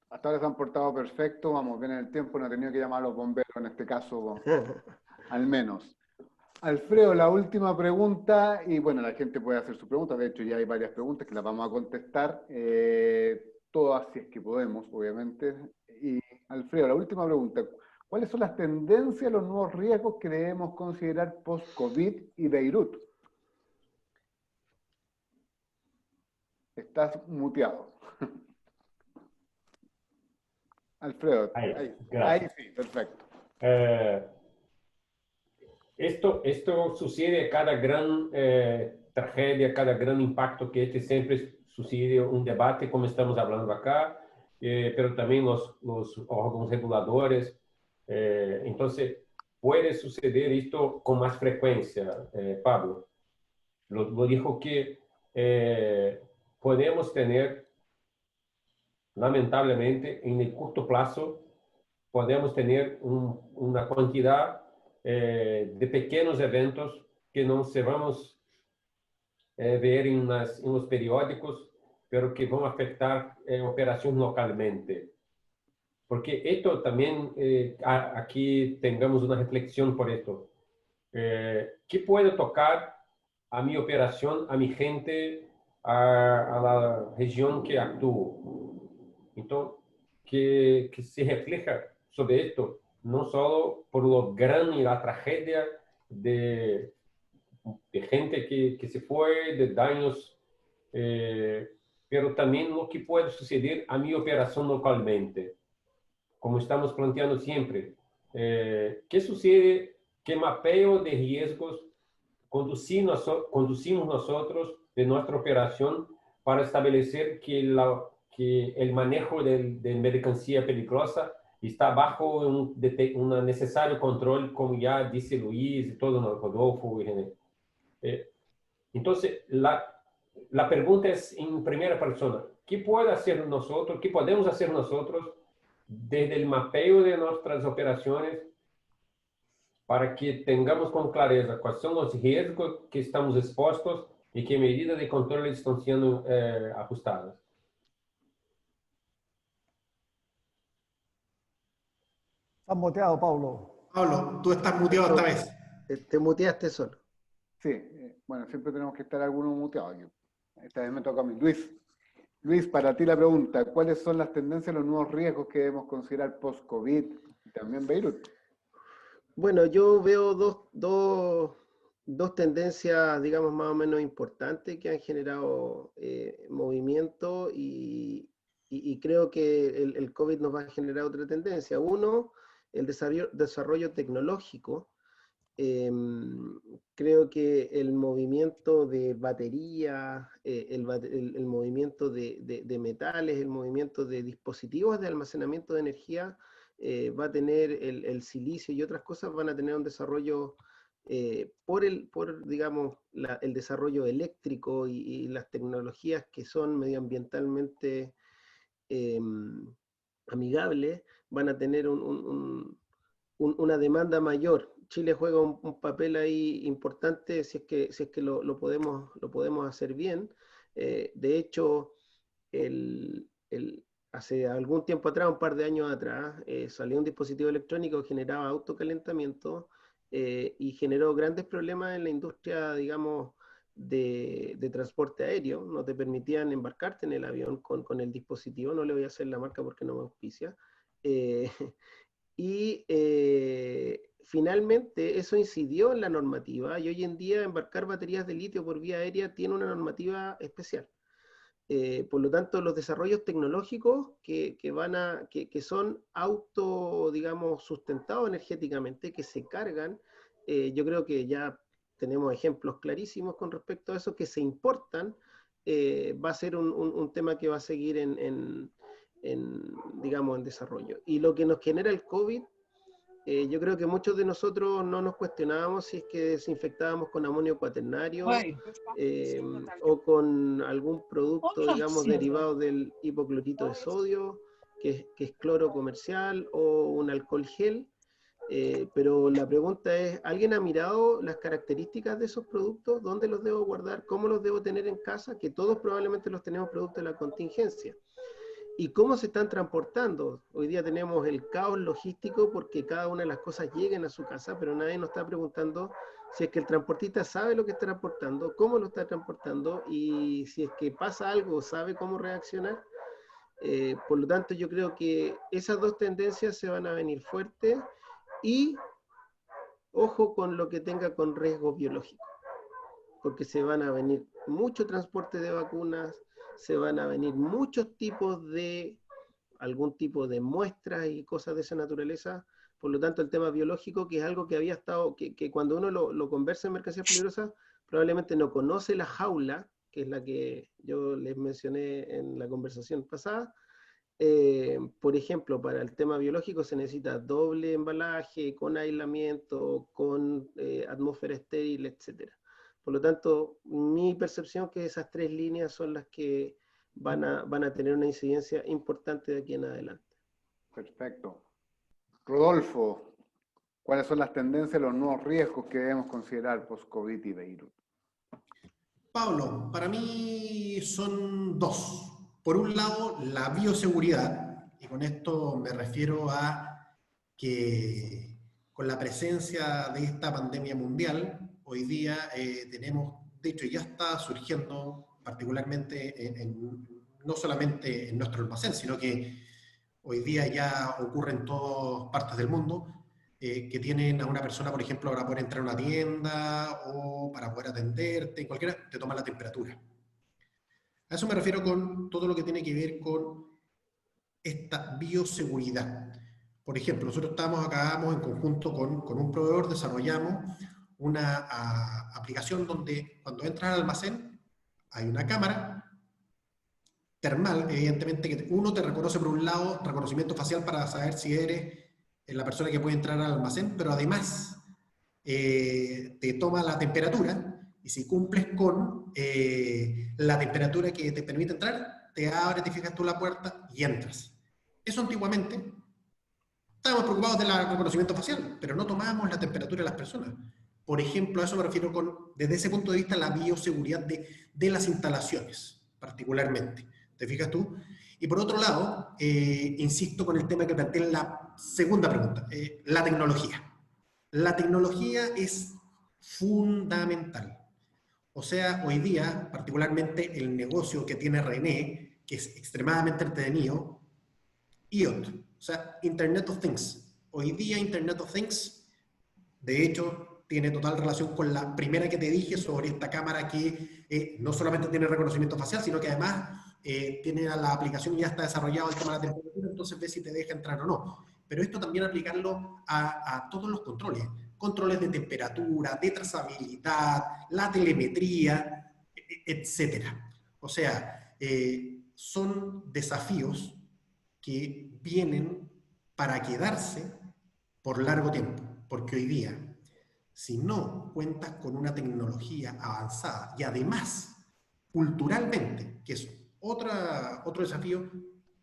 S1: Hasta ahora se han portado perfecto, vamos bien en el tiempo, no he tenido que llamar a los bomberos en este caso, al menos. Alfredo, la última pregunta, y bueno, la gente puede hacer su pregunta, de hecho ya hay varias preguntas que las vamos a contestar, todas si es que podemos, obviamente. Y Alfredo, la última pregunta, ¿cuáles son las tendencias, los nuevos riesgos que debemos considerar post-COVID y Beirut? Estás muteado. Alfredo, ahí sí, perfecto.
S4: Esto sucede a cada gran tragedia, cada gran impacto que siempre sucede un debate, como estamos hablando acá, pero también los órganos reguladores. Entonces, puede suceder esto con más frecuencia, Pablo. Lo dijo que podemos tener, lamentablemente, en el corto plazo, podemos tener una cantidad de pequeños eventos que no se vamos ver en los periódicos, pero que van a afectar operaciones localmente. Porque esto también, aquí tengamos una reflexión por esto. ¿Qué puede tocar a mi operación, a mi gente, a la región que actúo? Entonces, que se refleja sobre esto, no solo por lo grande y la tragedia de gente que se fue, de daños, pero también lo que puede suceder a mi operación localmente. Como estamos planteando siempre, ¿qué sucede? ¿Qué mapeo de riesgos conducimos nosotros de nuestra operación para establecer que el manejo de mercancía peligrosa está bajo un necesario control, como ya dice Luis y todo, Rodolfo y René? Entonces, la pregunta es en primera persona, ¿qué podemos hacer nosotros desde el mapeo de nuestras operaciones para que tengamos con clareza cuáles son los riesgos que estamos expuestos y qué medidas de control están siendo ajustadas?
S2: Estás muteado, Pablo.
S5: Pablo, tú estás muteado esta vez.
S3: Te muteaste solo.
S1: Sí, bueno, siempre tenemos que estar algunos muteados aquí. Esta vez me toca a mí. Luis, para ti la pregunta, ¿cuáles son las tendencias, los nuevos riesgos que debemos considerar post-COVID y también Beirut?
S3: Bueno, yo veo dos tendencias, digamos, más o menos importantes que han generado movimiento y creo que el COVID nos va a generar otra tendencia. Uno, el desarrollo tecnológico, Creo que el movimiento de batería, el movimiento de metales, el movimiento de dispositivos de almacenamiento de energía, va a tener el silicio y otras cosas van a tener un desarrollo digamos, el desarrollo eléctrico y las tecnologías que son medioambientalmente amigables, van a tener una demanda mayor. Chile juega un papel ahí importante si es que lo podemos hacer bien. De hecho, hace algún tiempo atrás, un par de años atrás, salió un dispositivo electrónico que generaba autocalentamiento y generó grandes problemas en la industria, digamos, de transporte aéreo. No te permitían embarcarte en el avión con el dispositivo. No le voy a hacer la marca porque no me auspicia. Y finalmente eso incidió en la normativa y hoy en día embarcar baterías de litio por vía aérea tiene una normativa especial. Por lo tanto, los desarrollos tecnológicos que son digamos, sustentados energéticamente, que se cargan, yo creo que ya tenemos ejemplos clarísimos con respecto a eso, que se importan, va a ser un tema que va a seguir digamos, en desarrollo. Y lo que nos genera el COVID, yo creo que muchos de nosotros no nos cuestionábamos si es que desinfectábamos con amonio cuaternario o con algún producto, digamos, derivado del hipoclorito de sodio, que es cloro comercial, o un alcohol gel. Pero la pregunta es, ¿alguien ha mirado las características de esos productos? ¿Dónde los debo guardar? ¿Cómo los debo tener en casa? Que todos probablemente los tenemos producto de la contingencia. ¿Y cómo se están transportando? Hoy día tenemos el caos logístico porque cada una de las cosas llegan a su casa, pero nadie nos está preguntando si es que el transportista sabe lo que está transportando, cómo lo está transportando y si es que pasa algo, sabe cómo reaccionar. Por lo tanto, yo creo que esas dos tendencias se van a venir fuertes y ojo con lo que tenga con riesgo biológico, porque se van a venir mucho transporte de vacunas, se van a venir muchos tipos de, algún tipo de muestras y cosas de esa naturaleza. Por lo tanto, el tema biológico, que es algo que había estado, que cuando uno lo conversa en mercancías peligrosas, probablemente no conoce la jaula, que es la que yo les mencioné en la conversación pasada. Por ejemplo, para el tema biológico se necesita doble embalaje, con aislamiento, con atmósfera estéril, etc. Por lo tanto, mi percepción es que esas tres líneas son las que van a tener una incidencia importante de aquí en adelante.
S1: Perfecto. Rodolfo, ¿cuáles son las tendencias, los nuevos riesgos que debemos considerar post-COVID y Beirut?
S5: Pablo, para mí son dos. Por un lado, la bioseguridad, y con esto me refiero a que con la presencia de esta pandemia mundial, hoy día tenemos, de hecho ya está surgiendo particularmente no solamente en nuestro almacén, sino que hoy día ya ocurre en todas partes del mundo, que tienen a una persona, por ejemplo, para poder entrar a una tienda o para poder atenderte, cualquiera, te toma la temperatura. A eso me refiero con todo lo que tiene que ver con esta bioseguridad. Por ejemplo, nosotros acabamos en conjunto con un proveedor, desarrollamos una aplicación donde cuando entras al almacén hay una cámara termal, evidentemente, que uno te reconoce por un lado, reconocimiento facial para saber si eres la persona que puede entrar al almacén, pero además te toma la temperatura y si cumples con la temperatura que te permite entrar, te abre, te fijas tú la puerta y entras. Eso antiguamente estábamos preocupados del reconocimiento facial, pero no tomábamos la temperatura de las personas. Por ejemplo, a eso me refiero desde ese punto de vista, la bioseguridad de las instalaciones, particularmente. ¿Te fijas tú? Y por otro lado, insisto con el tema que planteé en la segunda pregunta, la tecnología. La tecnología es fundamental. O sea, hoy día, particularmente el negocio que tiene René, que es extremadamente entretenido, IoT, o sea, Internet of Things. Hoy día Internet of Things, de hecho, tiene total relación con la primera que te dije sobre esta cámara que no solamente tiene reconocimiento facial, sino que además tiene la aplicación ya está desarrollado el tema de la temperatura, entonces ve si te deja entrar o no. Pero esto también aplicarlo a todos los controles. controles de temperatura, de trazabilidad, la telemetría, etcétera. O sea, son desafíos que vienen para quedarse por largo tiempo, porque hoy día, si no cuentas con una tecnología avanzada y además, culturalmente, que es otro desafío,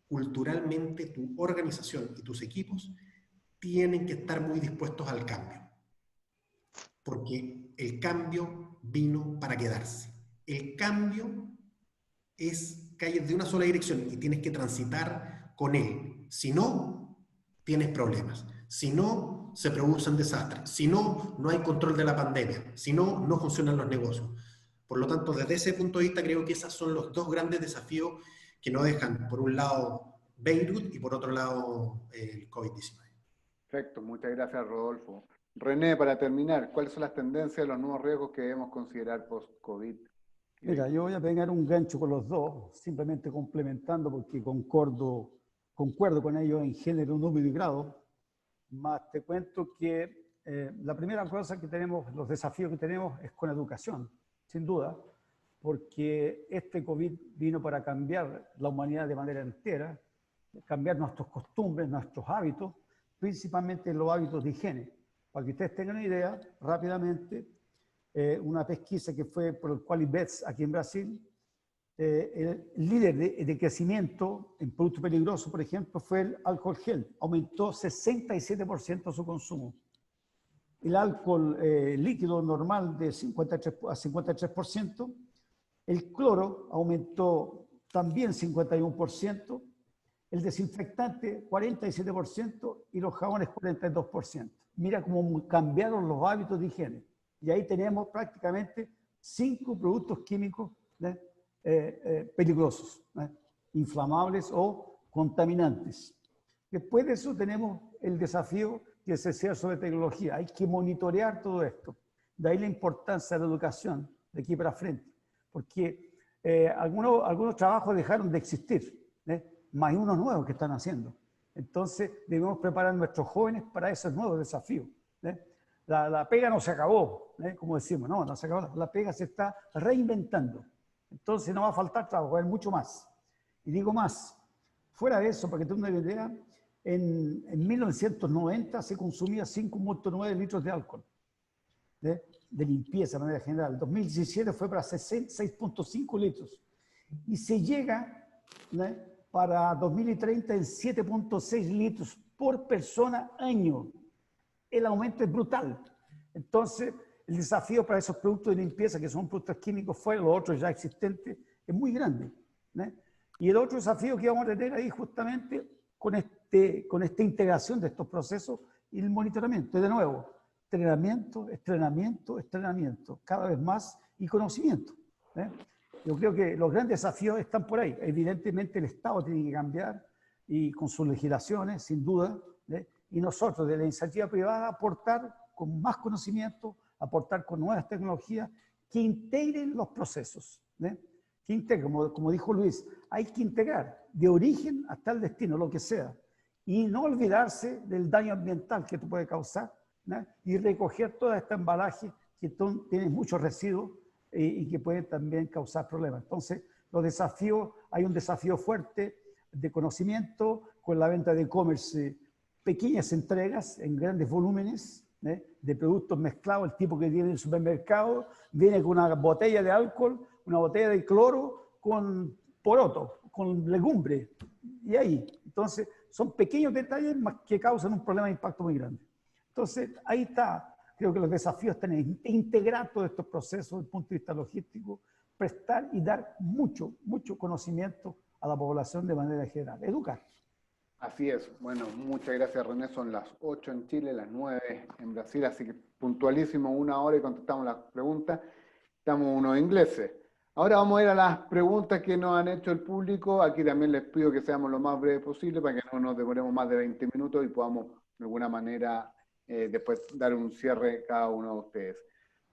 S5: culturalmente tu organización y tus equipos tienen que estar muy dispuestos al cambio, porque el cambio vino para quedarse. El cambio es calles de una sola dirección y tienes que transitar con él. Si no, tienes problemas. Si no, se producen desastres. Si no, no hay control de la pandemia. Si no, no funcionan los negocios. Por lo tanto, desde ese punto de vista, creo que esos son los dos grandes desafíos que nos dejan, por un lado, Beirut y por otro lado, el COVID-19.
S1: Perfecto, muchas gracias, Rodolfo. René, para terminar, ¿cuáles son las tendencias de los nuevos riesgos que debemos considerar post-COVID?
S2: Mira, yo voy a pegar un gancho con los dos, simplemente complementando porque concuerdo con ellos en género, número y grado, más te cuento que la primera cosa que tenemos, los desafíos que tenemos es con educación, sin duda, porque este COVID vino para cambiar la humanidad de manera entera, cambiar nuestras costumbres, nuestros hábitos, principalmente los hábitos de higiene. Para que ustedes tengan una idea, rápidamente, una pesquisa que fue por el Qualibets aquí en Brasil, el líder de crecimiento en productos peligrosos, por ejemplo, fue el alcohol gel. Aumentó 67% su consumo. El alcohol líquido normal de 53 a 53%. El cloro aumentó también 51%. El desinfectante 47% y los jabones 42%. Mira cómo cambiaron los hábitos de higiene. Y ahí tenemos prácticamente 5 productos químicos peligrosos, inflamables o contaminantes. Después de eso tenemos el desafío que es el exceso de tecnología. Hay que monitorear todo esto. De ahí la importancia de la educación de aquí para frente. Porque algunos trabajos dejaron de existir, más hay unos nuevos que están haciendo. Entonces debemos preparar a nuestros jóvenes para esos nuevos desafíos. La pega no se acabó, como decimos, no se acabó. La pega se está reinventando. Entonces no va a faltar trabajo, va a haber mucho más. Y digo más, fuera de eso, para que tengan una idea, en 1990 se consumía 5.9 litros de alcohol de limpieza de manera general. En 2017 fue para 6.5 litros. Y se llega para 2030 en 7.6 litros por persona año. El aumento es brutal. Entonces, el desafío para esos productos de limpieza, que son productos químicos fuera, los otros ya existentes, es muy grande. Y el otro desafío que vamos a tener ahí justamente con esta integración de estos procesos y el monitoramiento. Y de nuevo, entrenamiento, cada vez más y conocimiento. Yo creo que los grandes desafíos están por ahí. Evidentemente el Estado tiene que cambiar y con sus legislaciones, sin duda, y nosotros de la iniciativa privada aportar con más conocimiento, aportar con nuevas tecnologías que integren los procesos. Que integren, como dijo Luis, hay que integrar de origen hasta el destino, lo que sea, y no olvidarse del daño ambiental que esto puede causar, y recoger todo este embalaje que tiene muchos residuos y que puede también causar problemas. Entonces, los desafíos, hay un desafío fuerte de conocimiento con la venta de e-commerce, pequeñas entregas en grandes volúmenes de productos mezclados, el tipo que tiene en el supermercado, viene con una botella de alcohol, una botella de cloro con poroto, con legumbre, y ahí. Entonces, son pequeños detalles que causan un problema de impacto muy grande. Entonces, ahí está, creo que los desafíos están en integrar todos estos procesos desde el punto de vista logístico, prestar y dar mucho conocimiento a la población de manera general, educar.
S1: Así es. Bueno, muchas gracias, René. Son las 8 en Chile, las 9 en Brasil, así que puntualísimo, 1 hora y contestamos las preguntas. Estamos unos ingleses. Ahora vamos a ir a las preguntas que nos han hecho el público. Aquí también les pido que seamos lo más breves posible para que no nos demoremos más de 20 minutos y podamos de alguna manera después dar un cierre cada uno de ustedes.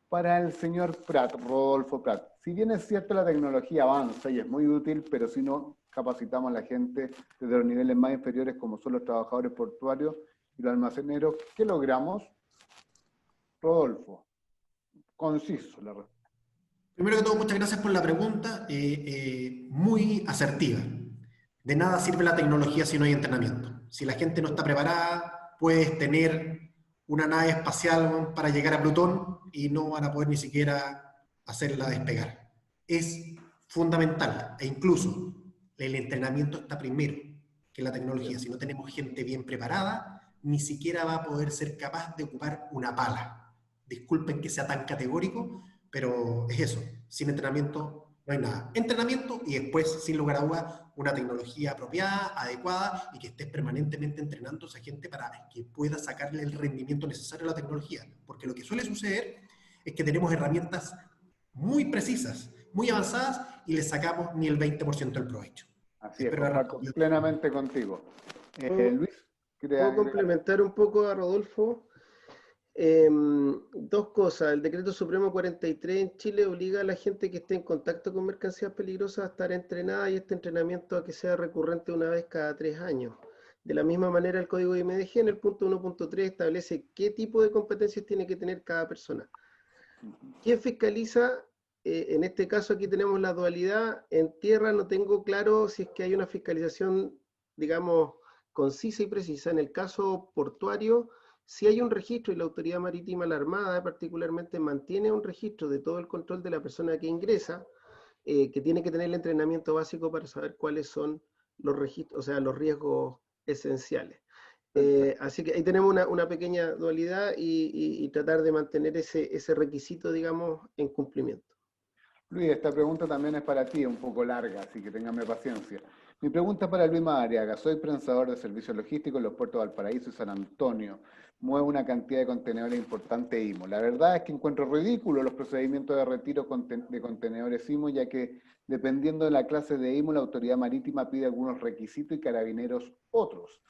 S1: Para el señor Prat, Rodolfo Prat, si bien es cierto la tecnología avanza y es muy útil, pero si no capacitamos a la gente desde los niveles más inferiores como son los trabajadores portuarios y los almaceneros, ¿qué logramos? Rodolfo, conciso la respuesta.
S5: Primero que todo, muchas gracias por la pregunta, muy asertiva. De nada sirve la tecnología si no hay entrenamiento. Si la gente no está preparada, puedes tener una nave espacial para llegar a Plutón y no van a poder ni siquiera hacerla despegar. Es fundamental, e incluso el entrenamiento está primero que la tecnología. Si no tenemos gente bien preparada, ni siquiera va a poder ser capaz de ocupar una pala. Disculpen que sea tan categórico, pero es eso. Sin entrenamiento no hay nada. Entrenamiento y después, sin lugar a dudas, una tecnología apropiada, adecuada y que estés permanentemente entrenando a esa gente para que pueda sacarle el rendimiento necesario a la tecnología. Porque lo que suele suceder es que tenemos herramientas muy precisas, muy avanzadas y les sacamos ni el 20% del provecho.
S1: Así es, comparto plenamente contigo. Luis,
S3: ¿puedo complementar un poco a Rodolfo? Dos cosas. El Decreto Supremo 43 en Chile obliga a la gente que esté en contacto con mercancías peligrosas a estar entrenada y este entrenamiento a que sea recurrente una vez cada 3 años. De la misma manera, el Código de IMDG en el punto 1.3 establece qué tipo de competencias tiene que tener cada persona. ¿Quién fiscaliza? En este caso aquí tenemos la dualidad. En tierra no tengo claro si es que hay una fiscalización, digamos, concisa y precisa. En el caso portuario, si hay un registro y la Autoridad Marítima, la Armada particularmente, mantiene un registro de todo el control de la persona que ingresa, que tiene que tener el entrenamiento básico para saber cuáles son los registros, o sea, los riesgos esenciales. Así que ahí tenemos una pequeña dualidad y tratar de mantener ese requisito, digamos, en cumplimiento.
S1: Luis, esta pregunta también es para ti, un poco larga, así que téngame paciencia. Mi pregunta es para Luis Madariaga. Soy prensador de servicios logísticos en los puertos de Valparaíso y San Antonio. Muevo una cantidad de contenedores importante IMO. La verdad es que encuentro ridículo los procedimientos de retiro de contenedores IMO, ya que dependiendo de la clase de IMO, la autoridad marítima pide algunos requisitos y carabineros otras,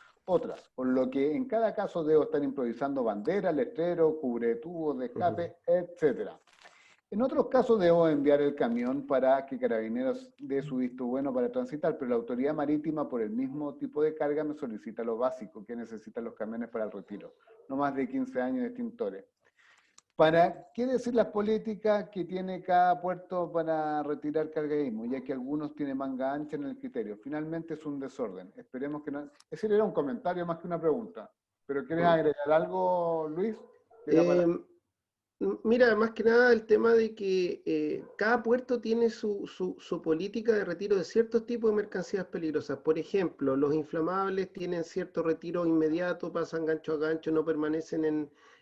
S1: por lo que en cada caso debo estar improvisando banderas, letreros, cubretubos de escape, etcétera. En otros casos debo enviar el camión para que Carabineros dé su visto bueno para transitar, pero la autoridad marítima por el mismo tipo de carga me solicita lo básico que necesitan los camiones para el retiro, no más de 15 años de extintores. ¿Para qué decir las políticas que tiene cada puerto para retirar carga de IMO, ya que algunos tienen manga ancha en el criterio? Finalmente es un desorden. Esperemos que no... Es decir, era un comentario más que una pregunta. ¿Pero quieres agregar algo, Luis?
S3: Mira, más que nada el tema de que cada puerto tiene su política de retiro de ciertos tipos de mercancías peligrosas. Por ejemplo, los inflamables tienen cierto retiro inmediato, pasan gancho a gancho, no permanecen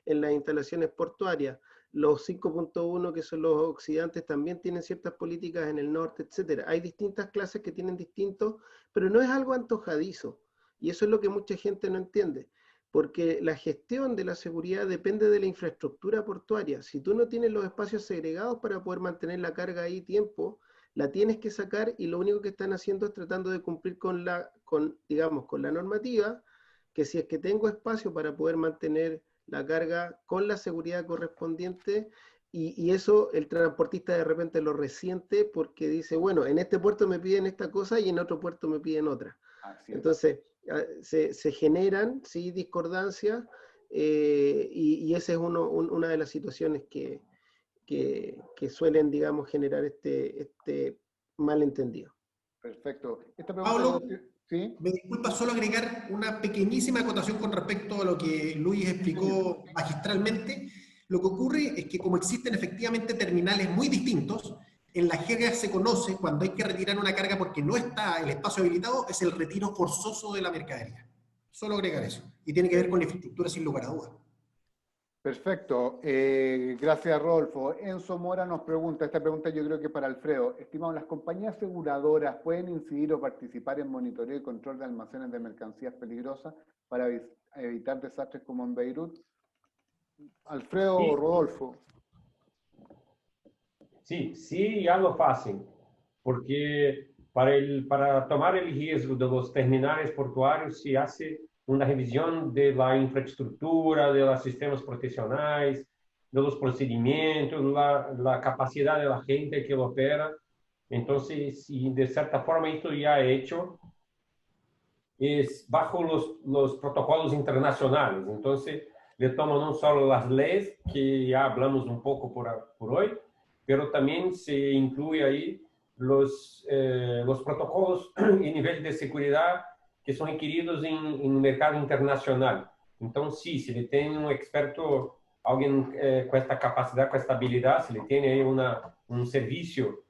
S3: en las instalaciones portuarias. Los 5.1, que son los oxidantes, también tienen ciertas políticas en el norte, etc. Hay distintas clases que tienen distintos, pero no es algo antojadizo. Y eso es lo que mucha gente no entiende. Porque la gestión de la seguridad depende de la infraestructura portuaria. Si tú no tienes los espacios segregados para poder mantener la carga ahí tiempo, la tienes que sacar y lo único que están haciendo es tratando de cumplir con la normativa, que si es que tengo espacio para poder mantener la carga con la seguridad correspondiente, y eso el transportista de repente lo resiente porque dice, bueno, en este puerto me piden esta cosa y en otro puerto me piden otra. Entonces, se generan, sí, discordancias, y esa es una de las situaciones que suelen, digamos, generar este malentendido.
S1: Perfecto.
S5: Pablo,
S1: ¿sí?
S5: me disculpa solo agregar una pequeñísima acotación con respecto a lo que Luis explicó magistralmente. Lo que ocurre es que como existen efectivamente terminales muy distintos, en la jerga se conoce cuando hay que retirar una carga porque no está el espacio habilitado, es el retiro forzoso de la mercadería. Solo agregar eso. Y tiene que ver con la infraestructura sin lugar a dudas.
S1: Perfecto. Gracias, Rodolfo. Enzo Mora nos pregunta, esta pregunta yo creo que para Alfredo. Estimado, ¿las compañías aseguradoras pueden incidir o participar en monitoreo y control de almacenes de mercancías peligrosas para evitar desastres como en Beirut? Alfredo o Rodolfo.
S4: Sí, sí, ya lo hacen, porque para tomar el riesgo de los terminales portuarios se hace una revisión de la infraestructura, de los sistemas proteccionales, de los procedimientos, la capacidad de la gente que lo opera. Entonces, y de cierta forma esto ya hecho es bajo los protocolos internacionales. Entonces, le toma no solo las leyes, que ya hablamos un poco por hoy, pero también se incluye ahí los protocolos y niveles de seguridad que son requeridos en el mercado internacional. Entonces, sí, si le tiene un experto, alguien con esta capacidad, con esta habilidad, si le tiene ahí un servicio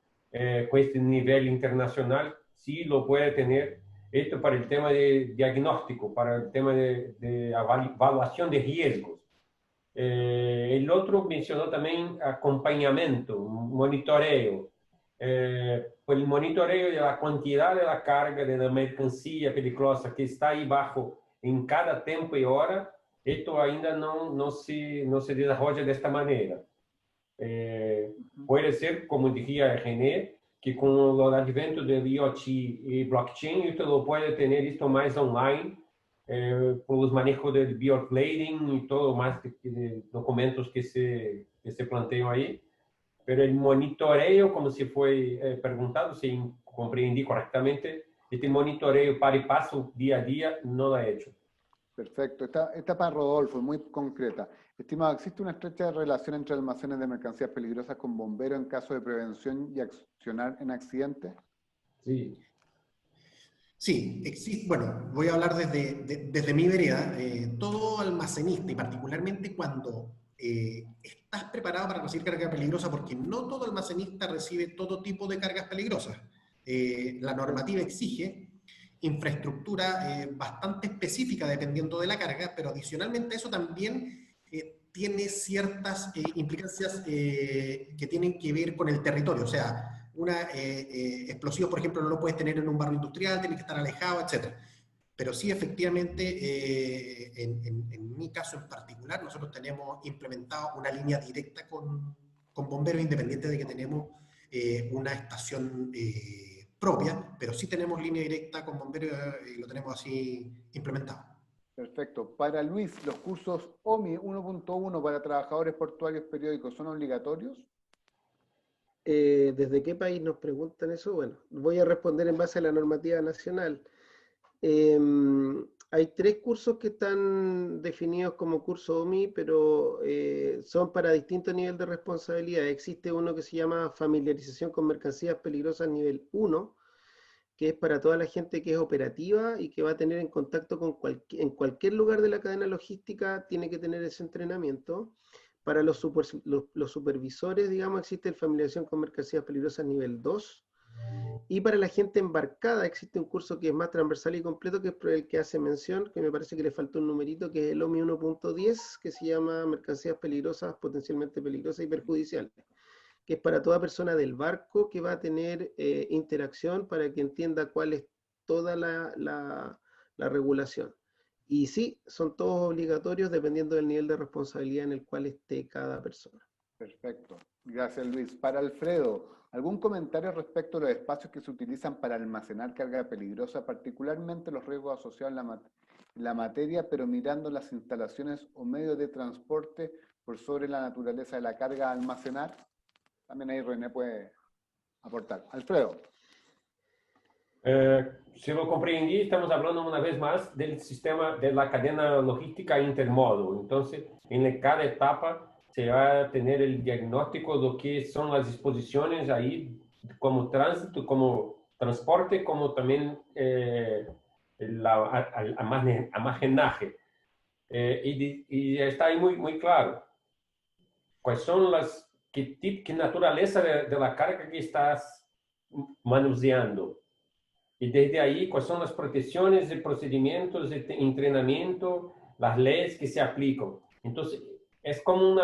S4: con este nivel internacional, sí lo puede tener. Esto para el tema de diagnóstico, para el tema de evaluación de riesgos. El otro mencionó también acompañamiento, monitoreo. Pues el monitoreo de la cantidad de la carga de la mercancía peligrosa que está ahí bajo en cada tiempo y hora, esto ainda no se desarrolla de esta manera. Puede ser, como decía René, que con el advento del IoT y blockchain, esto lo puede tener esto más online, por los manejos del bioclading y todo más de documentos que se plantean ahí. Pero el monitoreo, como se fue preguntado, si comprendí correctamente, este monitoreo para y paso día a día no lo ha hecho.
S1: Perfecto. Esta para Rodolfo, muy concreta. Estimado, ¿existe una estrecha relación entre almacenes de mercancías peligrosas con bomberos en caso de prevención y accionar en accidentes?
S4: Sí.
S5: Sí, existe, bueno, voy a hablar desde mi vereda. Todo almacenista, y particularmente cuando estás preparado para recibir carga peligrosa, porque no todo almacenista recibe todo tipo de cargas peligrosas. La normativa exige infraestructura bastante específica dependiendo de la carga, pero adicionalmente a eso también tiene ciertas implicancias que tienen que ver con el territorio. O sea, explosivo, por ejemplo, no lo puedes tener en un barrio industrial, tiene que estar alejado, etc. Pero sí, efectivamente, en mi caso en particular, nosotros tenemos implementado una línea directa con bomberos, independiente de que tenemos una estación propia, pero sí tenemos línea directa con bomberos y lo tenemos así implementado.
S1: Perfecto. Para Luis, ¿los cursos OMI 1.1 para trabajadores portuarios periódicos son obligatorios?
S3: ¿Desde qué país nos preguntan eso? Bueno, voy a responder en base a la normativa nacional. Hay 3 cursos que están definidos como curso OMI, pero son para distintos niveles de responsabilidad. Existe uno que se llama familiarización con mercancías peligrosas nivel 1, que es para toda la gente que es operativa y que va a tener en contacto con en cualquier lugar de la cadena logística, tiene que tener ese entrenamiento. Para los supervisores, digamos, existe el familiarización con mercancías peligrosas nivel 2. Y para la gente embarcada existe un curso que es más transversal y completo, que es el que hace mención, que me parece que le faltó un numerito, que es el OMI 1.10, que se llama mercancías peligrosas, potencialmente peligrosas y perjudiciales, que es para toda persona del barco que va a tener interacción para que entienda cuál es toda la regulación. Y sí, son todos obligatorios dependiendo del nivel de responsabilidad en el cual esté cada persona.
S1: Perfecto. Gracias, Luis. Para Alfredo, ¿algún comentario respecto a los espacios que se utilizan para almacenar carga peligrosa, particularmente los riesgos asociados en la materia, pero mirando las instalaciones o medios de transporte por sobre la naturaleza de la carga a almacenar? También ahí René puede aportar. Alfredo.
S4: Si lo comprendí, estamos hablando una vez más del sistema de la cadena logística intermodo. Entonces, en cada etapa se va a tener el diagnóstico de lo que son las disposiciones ahí, como tránsito, como transporte, como también el almacenaje. Y está ahí muy claro cuáles son qué naturaleza de la carga que estás manuseando. Y desde ahí, ¿cuáles son las protecciones, de procedimientos, de entrenamiento, las leyes que se aplican? Entonces, es como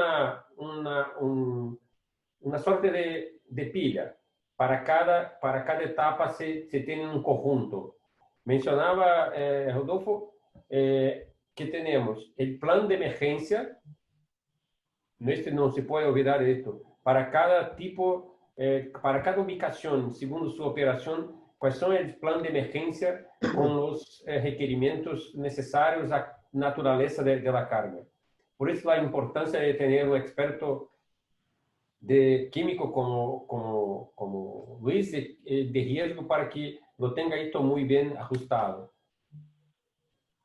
S4: una suerte de pila. Para cada etapa se tiene un conjunto. Mencionaba Rodolfo que tenemos el plan de emergencia. No se puede olvidar esto. Para cada tipo, para cada ubicación, según su operación, ¿cuáles son el plan de emergencia con los requerimientos necesarios a naturaleza de la carga? Por eso la importancia de tener un experto de químico como Luis de riesgo para que lo tenga esto muy bien ajustado.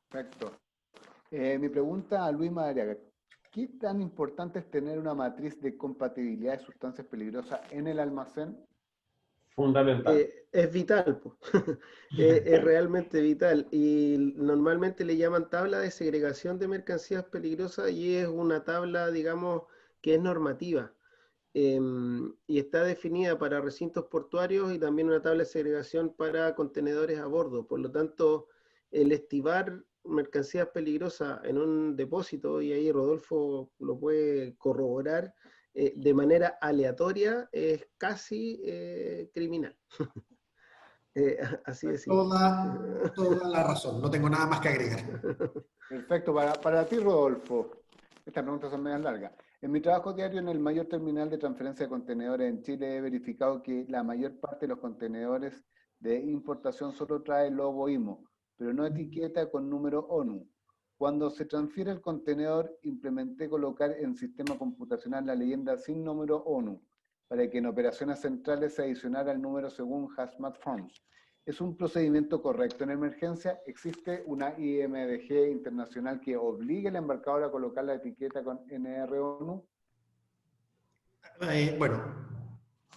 S1: Perfecto. Mi pregunta a Luis Madariaga. ¿qué tan importante es tener una matriz de compatibilidad de sustancias peligrosas en el almacén?
S4: Fundamental.
S3: Es vital, po. Es realmente vital. Y normalmente le llaman tabla de segregación de mercancías peligrosas y es una tabla, digamos, que es normativa. Y está definida para recintos portuarios y también una tabla de segregación para contenedores a bordo. Por lo tanto, el estivar mercancías peligrosas en un depósito, y ahí Rodolfo lo puede corroborar, de manera aleatoria es casi criminal. Así de simple.
S5: Toda la razón, no tengo nada más que agregar.
S1: Perfecto. Para ti, Rodolfo, estas preguntas son medias largas. En mi trabajo diario en el mayor terminal de transferencia de contenedores en Chile he verificado que la mayor parte de los contenedores de importación solo trae logo IMO, pero no etiqueta con número ONU. Cuando se transfiere el contenedor, implementé colocar en sistema computacional la leyenda sin número ONU, para que en operaciones centrales se adicionara el número según Hazmat Forms. ¿Es un procedimiento correcto en emergencia? ¿Existe una IMDG internacional que obligue al embarcador a colocar la etiqueta con NR-ONU?
S5: Bueno,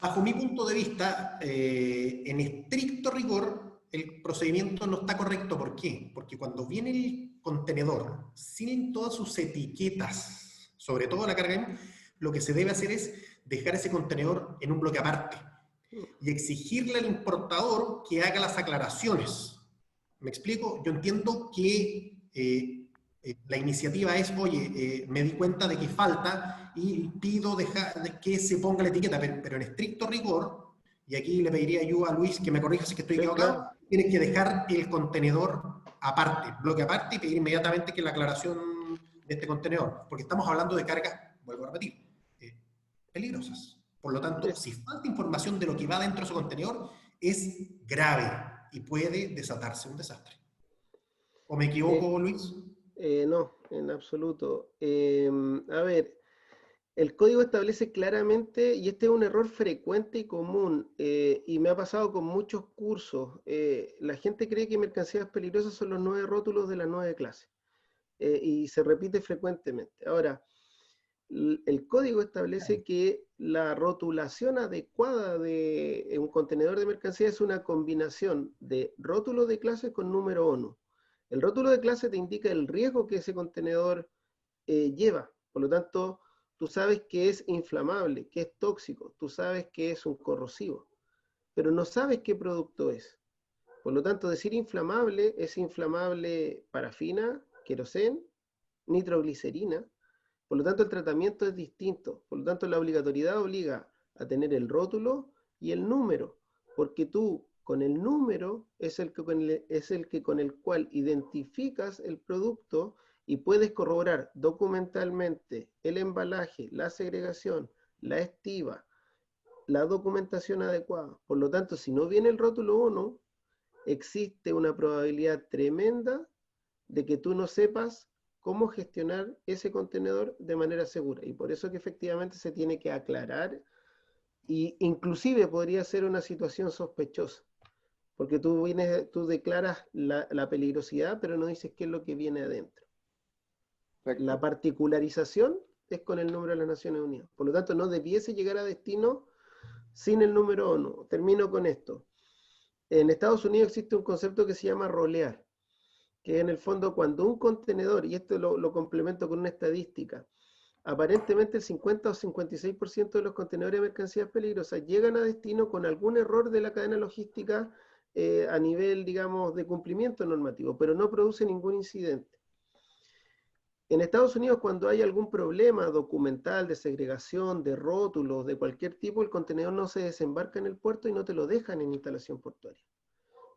S5: bajo mi punto de vista, en estricto rigor, el procedimiento no está correcto. ¿Por qué? Porque cuando viene el contenedor sin todas sus etiquetas, sobre todo la carga, lo que se debe hacer es dejar ese contenedor en un bloque aparte y exigirle al importador que haga las aclaraciones. ¿Me explico? Yo entiendo que la iniciativa es, oye, me di cuenta de que falta y pido que se ponga la etiqueta, pero en estricto rigor, y aquí le pediría yo a Luis que me corrija si que estoy equivocado, claro, tienes que dejar el contenedor aparte, bloque aparte, y pedir inmediatamente que la aclaración de este contenedor, porque estamos hablando de cargas, vuelvo a repetir, peligrosas. Por lo tanto, si falta información de lo que va dentro de ese contenedor, es grave y puede desatarse un desastre. ¿O me equivoco, Luis?
S3: No, en absoluto. A ver, el código establece claramente, y este es un error frecuente y común, y me ha pasado con muchos cursos, la gente cree que mercancías peligrosas son los 9 rótulos de las 9 clases, y se repite frecuentemente. Ahora, el código establece que la rotulación adecuada de un contenedor de mercancía es una combinación de rótulo de clase con número ONU. El rótulo de clase te indica el riesgo que ese contenedor lleva. Por lo tanto, tú sabes que es inflamable, que es tóxico, tú sabes que es un corrosivo, pero no sabes qué producto es. Por lo tanto, decir inflamable es inflamable parafina, querosén, nitroglicerina. Por lo tanto, el tratamiento es distinto. Por lo tanto, la obligatoriedad obliga a tener el rótulo y el número, porque tú con el número es el que con el cual identificas el producto y puedes corroborar documentalmente el embalaje, la segregación, la estiva, la documentación adecuada. Por lo tanto, si no viene el rótulo 1, existe una probabilidad tremenda de que tú no sepas cómo gestionar ese contenedor de manera segura. Y por eso que efectivamente se tiene que aclarar, y inclusive podría ser una situación sospechosa, porque tú declaras la peligrosidad, pero no dices qué es lo que viene adentro. Perfecto. La particularización es con el número de las Naciones Unidas. Por lo tanto, no debiese llegar a destino sin el número ONU. Termino con esto. En Estados Unidos existe un concepto que se llama rolear, que en el fondo cuando un contenedor, y esto lo complemento con una estadística, aparentemente el 50 o 56% de los contenedores de mercancías peligrosas llegan a destino con algún error de la cadena logística a nivel, digamos, de cumplimiento normativo, pero no produce ningún incidente. En Estados Unidos, cuando hay algún problema documental de segregación, de rótulos, de cualquier tipo, el contenedor no se desembarca en el puerto y no te lo dejan en instalación portuaria.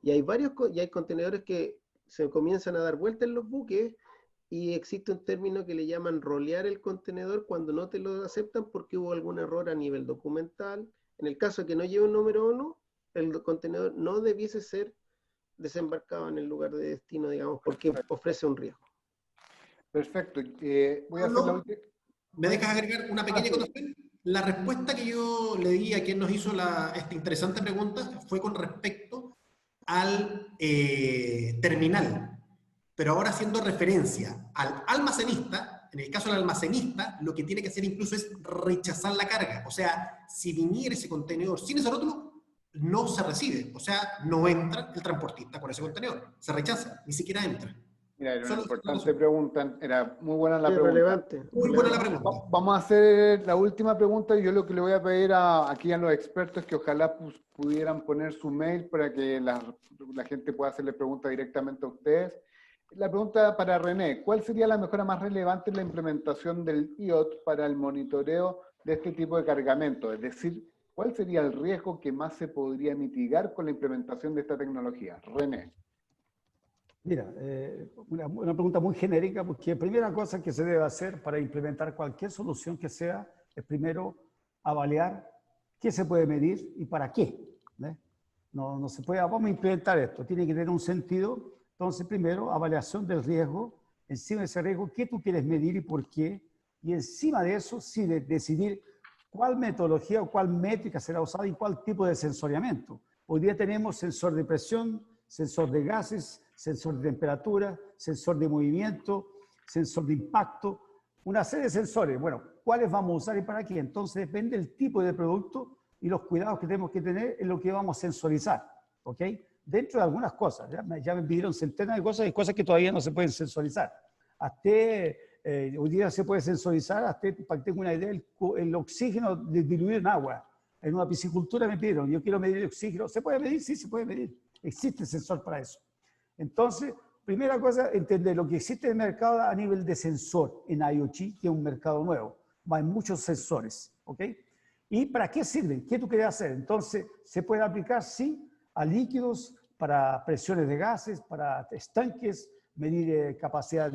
S3: Y hay contenedores que se comienzan a dar vueltas en los buques y existe un término que le llaman rolear el contenedor cuando no te lo aceptan porque hubo algún error a nivel documental. En el caso de que no lleve un número ONU, el contenedor no debiese ser desembarcado en el lugar de destino, digamos, porque ofrece un riesgo.
S1: Perfecto. Voy a hacer la última.
S5: ¿Me dejas agregar una pequeña acotación? La respuesta que yo le di a quien nos hizo esta interesante pregunta fue con respecto al terminal, pero ahora haciendo referencia al almacenista, en el caso del almacenista, lo que tiene que hacer incluso es rechazar la carga. O sea, si viniera ese contenedor sin ese rótulo, no se recibe. O sea, no entra el transportista con ese contenedor. Se rechaza, ni siquiera entra.
S1: Mira, era una
S5: Solo
S1: importante pregunta, era muy buena la
S3: Sí,
S1: pregunta.
S3: relevante.
S5: Muy buena la pregunta.
S1: Vamos a hacer la última pregunta y yo lo que le voy a pedir aquí a los expertos es que ojalá pudieran poner su mail para que la gente pueda hacerle preguntas directamente a ustedes. La pregunta para René, ¿cuál sería la mejora más relevante en la implementación del IoT para el monitoreo de este tipo de cargamento? Es decir, ¿cuál sería el riesgo que más se podría mitigar con la implementación de esta tecnología? René.
S2: Mira, una pregunta muy genérica, porque la primera cosa que se debe hacer para implementar cualquier solución que sea, es primero avaliar qué se puede medir y para qué. No se puede, vamos a implementar esto, tiene que tener un sentido. Entonces, primero, avaliación del riesgo, encima de ese riesgo, qué tú quieres medir y por qué, y encima de eso, sí, decidir cuál metodología o cuál métrica será usada y cuál tipo de sensoriamiento. Hoy día tenemos sensor de presión, sensor de gases, sensor de temperatura, sensor de movimiento, sensor de impacto, una serie de sensores. Bueno, ¿cuáles vamos a usar y para qué? Entonces depende del tipo de producto y los cuidados que tenemos que tener en lo que vamos a sensorizar, ¿ok? Dentro de algunas cosas, ya me pidieron centenas de cosas y cosas que todavía no se pueden sensorizar. Hasta hoy día se puede sensorizar, hasta para que tenga una idea, el oxígeno diluido en agua. En una piscicultura me pidieron, yo quiero medir el oxígeno. ¿Se puede medir? Sí, se puede medir. Existe sensor para eso. Entonces, primera cosa, entender lo que existe en el mercado a nivel de sensor en IoT, que es un mercado nuevo. Hay muchos sensores, ¿ok? ¿Y para qué sirven? ¿Qué tú quieres hacer? Entonces, se puede aplicar, sí, a líquidos, para presiones de gases, para estanques, medir capacidad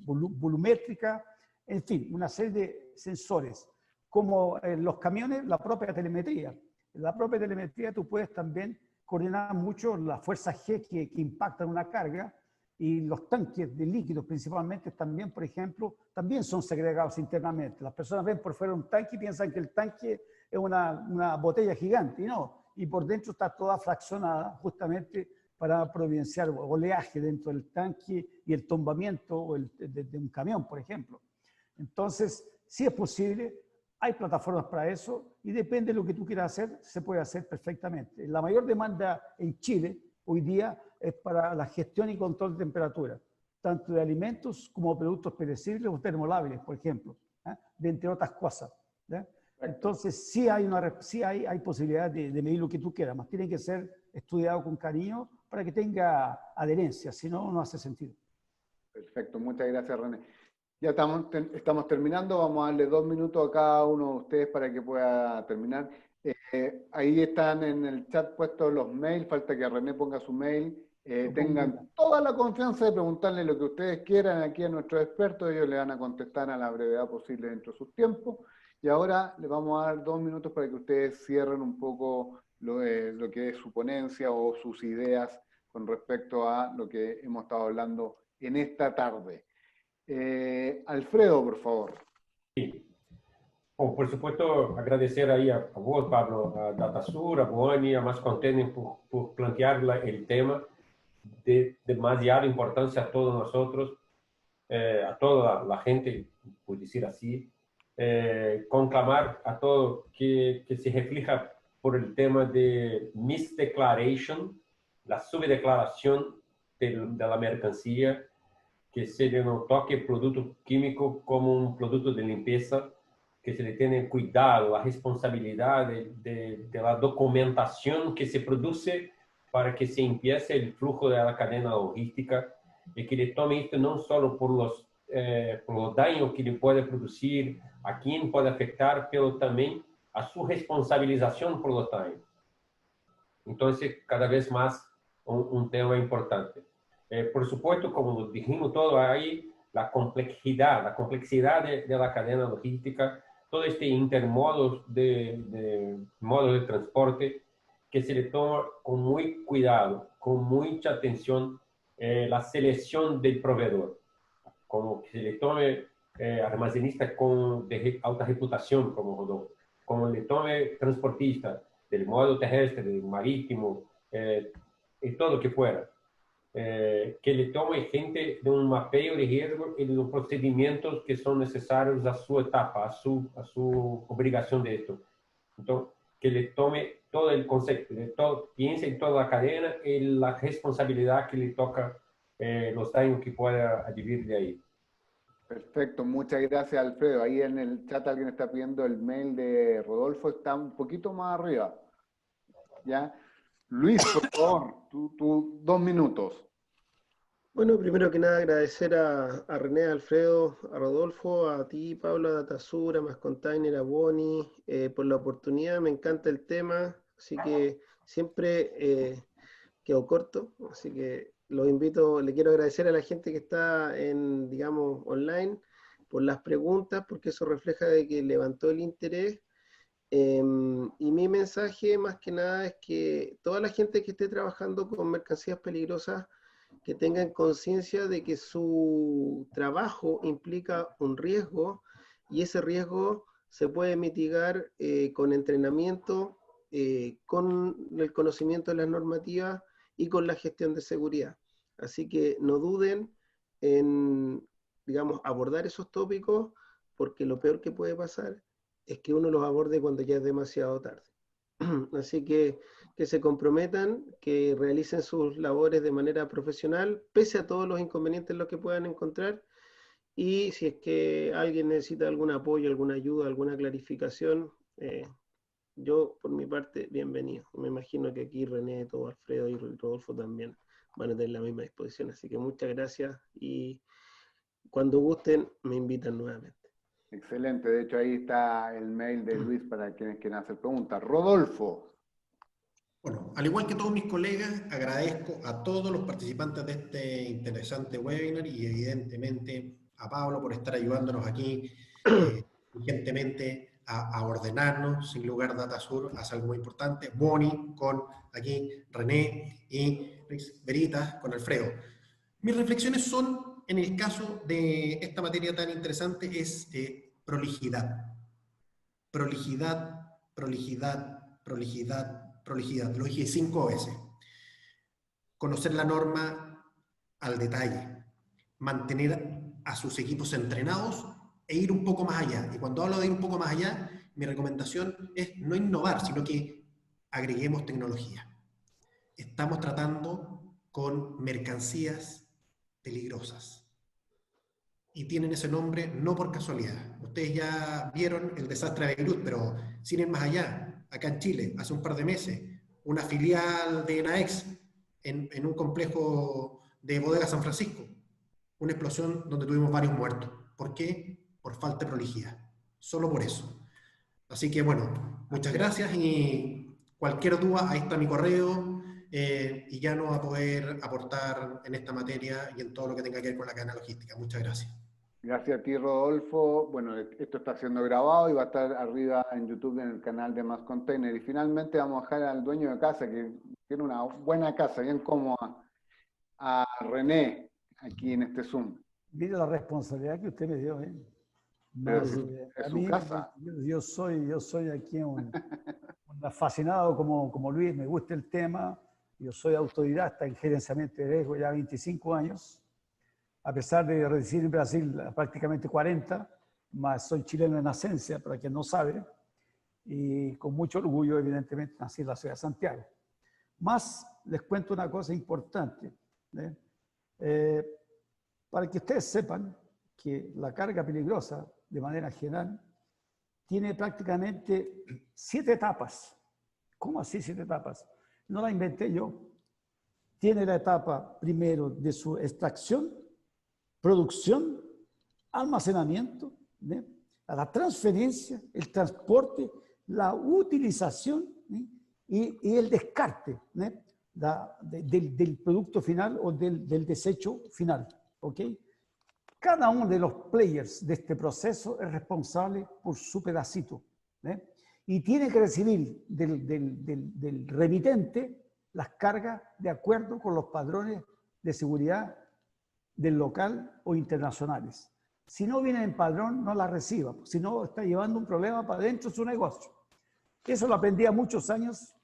S2: volumétrica, en fin, una serie de sensores. Como en los camiones, la propia telemetría. En la propia telemetría tú puedes también coordinar mucho la fuerza G que impacta en una carga, y los tanques de líquidos principalmente también, por ejemplo, también son segregados internamente. Las personas ven por fuera un tanque y piensan que el tanque es una botella gigante, y no. Y por dentro está toda fraccionada justamente para providenciar oleaje dentro del tanque y el tombamiento de un camión, por ejemplo. Entonces, sí es posible, hay plataformas para eso y depende de lo que tú quieras hacer, se puede hacer perfectamente. La mayor demanda en Chile hoy día es para la gestión y control de temperatura, tanto de alimentos como productos perecibles o termolables, por ejemplo, de entre otras cosas. Entonces, sí hay posibilidad de medir lo que tú quieras, más tiene que ser estudiado con cariño para que tenga adherencia, si no, no hace sentido.
S1: Perfecto, muchas gracias, René. Ya estamos terminando, vamos a darle 2 minutos a cada uno de ustedes para que pueda terminar. Ahí están en el chat puestos los mails, falta que René ponga su mail. Tengan toda la confianza de preguntarle lo que ustedes quieran aquí a nuestros expertos, ellos le van a contestar a la brevedad posible dentro de sus tiempos. Y ahora les vamos a dar 2 minutos para que ustedes cierren un poco lo que es su ponencia o sus ideas con respecto a lo que hemos estado hablando en esta tarde. Alfredo, por favor.
S4: Sí. Bom, por supuesto, agradecer ahí a vos, Pablo, a DataSur, a Boani, a Mascontainer por plantear el tema de demasiada importancia a todos nosotros, a toda la gente, por decir así, conclamar a todo que se refleja por el tema de misdeclaration, la subdeclaración de la mercancía, que se no toque produto químico como un producto de limpieza, que se le tiene cuidado, la responsabilidad de la documentación que se produce para que se empiece el flujo de la cadena logística, y que le tome esto no solo por los daños que le puede producir, a quién puede afectar, pero también a su responsabilización por los daños. Entonces, cada vez más un tema importante. Por supuesto, como dijimos todo ahí, la complejidad de la cadena logística, todo este intermodos modos de transporte, que se le toma con muy cuidado, con mucha atención, la selección del proveedor, como que se le tome almacenista de alta reputación, como Rodolfo, como le tome transportista del modo terrestre, del marítimo, y todo lo que fuera. que le tome gente de un mapeo de riesgo y de los procedimientos que son necesarios a su etapa, a su obligación de esto. Entonces, que le tome todo el concepto, piense en toda la cadena y la responsabilidad que le toca, los daños que pueda adquirir de ahí.
S1: Perfecto, muchas gracias, Alfredo. Ahí en el chat alguien está pidiendo el mail de Rodolfo, está un poquito más arriba. ¿Ya? Luis, por favor, tú 2 minutos.
S3: Bueno, primero que nada agradecer a René, a Alfredo, a Rodolfo, a ti, Pablo, a Datasur, a Mascontainer, a Boni, por la oportunidad. Me encanta el tema, así que siempre quedo corto, así que los invito, le quiero agradecer a la gente que está en, digamos, online por las preguntas, porque eso refleja de que levantó el interés. Y mi mensaje más que nada es que toda la gente que esté trabajando con mercancías peligrosas, que tengan conciencia de que su trabajo implica un riesgo y ese riesgo se puede mitigar con entrenamiento, con el conocimiento de las normativas y con la gestión de seguridad. Así que no duden en, digamos, abordar esos tópicos, porque lo peor que puede pasar es que uno los aborde cuando ya es demasiado tarde. Así que se comprometan, que realicen sus labores de manera profesional, pese a todos los inconvenientes en los que puedan encontrar. Y si es que alguien necesita algún apoyo, alguna ayuda, alguna clarificación, yo por mi parte, bienvenido. Me imagino que aquí René, todo Alfredo y Rodolfo también van a tener la misma disposición. Así que muchas gracias y cuando gusten me invitan nuevamente.
S1: Excelente, de hecho ahí está el mail de Luis para quienes quieran hacer preguntas. Rodolfo.
S5: Bueno, al igual que todos mis colegas, agradezco a todos los participantes de este interesante webinar y evidentemente a Pablo por estar ayudándonos aquí urgentemente a ordenarnos. Sin lugar, Datasur hace algo muy importante. Boni con aquí René y Luis Veritas con Alfredo. Mis reflexiones son, en el caso de esta materia tan interesante, es prolijidad. Prolijidad, prolijidad, prolijidad. Prolijidad, lo dije 5 veces. Conocer la norma al detalle, mantener a sus equipos entrenados e ir un poco más allá. Y cuando hablo de ir un poco más allá, mi recomendación es no innovar, sino que agreguemos tecnología. Estamos tratando con mercancías peligrosas. Y tienen ese nombre no por casualidad. Ustedes ya vieron el desastre de Beirut, pero sin ir más allá. Acá en Chile, hace un par de meses, una filial de Enaex en un complejo de Bodega San Francisco. Una explosión donde tuvimos varios muertos. ¿Por qué? Por falta de prolijidad. Solo por eso. Así que bueno, muchas gracias y cualquier duda, ahí está mi correo y ya nos va a poder aportar en esta materia y en todo lo que tenga que ver con la cadena logística. Muchas gracias.
S1: Gracias a ti, Rodolfo. Bueno, esto está siendo grabado y va a estar arriba en YouTube en el canal de Mascontainer. Y finalmente vamos a dejar al dueño de casa, que tiene una buena casa, bien cómoda, a René, aquí en este Zoom.
S2: Mire la responsabilidad que usted me dio, ¿eh?
S1: Pero es su casa.
S2: Yo soy aquí un fascinado como Luis, me gusta el tema. Yo soy autodidacta en gerenciamiento de riesgo ya 25 años. A pesar de residir en Brasil prácticamente 40, más soy chileno en esencia, para quien no sabe, y con mucho orgullo, evidentemente, nací en la ciudad de Santiago. Más les cuento una cosa importante, para que ustedes sepan que la carga peligrosa, de manera general, tiene prácticamente 7 etapas. ¿Cómo así 7 etapas? No la inventé yo. Tiene la etapa primero de su extracción, producción, almacenamiento, la transferencia, el transporte, la utilización y el descarte del producto final o del desecho final. ¿Okay? Cada uno de los players de este proceso es responsable por su pedacito. Y tiene que recibir del remitente las cargas de acuerdo con los padrones de seguridad del local o internacionales. Si no viene en padrón, no la reciba, si no está llevando un problema para dentro de su negocio. Eso lo aprendí a muchos años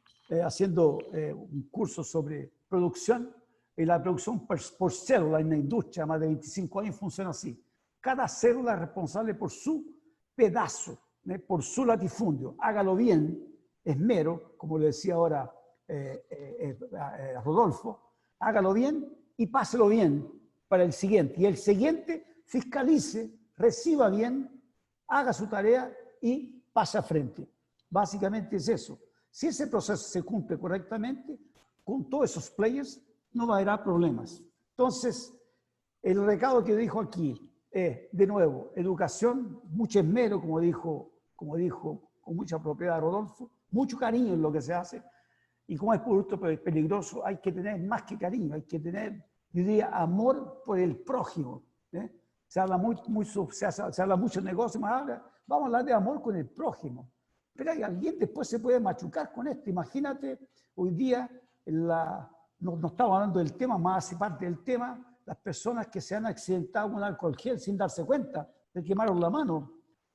S2: haciendo un curso sobre producción la producción por célula en la industria, más de 25 años, funciona así. Cada célula es responsable por su pedazo, por su latifundio. Hágalo bien, esmero, como le decía ahora Rodolfo, hágalo bien y páselo bien para el siguiente. Y el siguiente fiscalice, reciba bien, haga su tarea y pase a frente. Básicamente es eso. Si ese proceso se cumple correctamente, con todos esos players no va a haber problemas. Entonces, el recado que dijo aquí es, de nuevo, educación, mucho esmero, como dijo con mucha propiedad Rodolfo, mucho cariño en lo que se hace. Y como es producto peligroso, hay que tener más que cariño, hay que tener, yo diría, amor por el prójimo. Se habla mucho de negocio, más ahora vamos a hablar de amor con el prójimo. Pero alguien después se puede machucar con esto. Imagínate, hoy día, no estamos hablando del tema, más hace parte del tema, las personas que se han accidentado con alcohol gel sin darse cuenta, le quemaron la mano,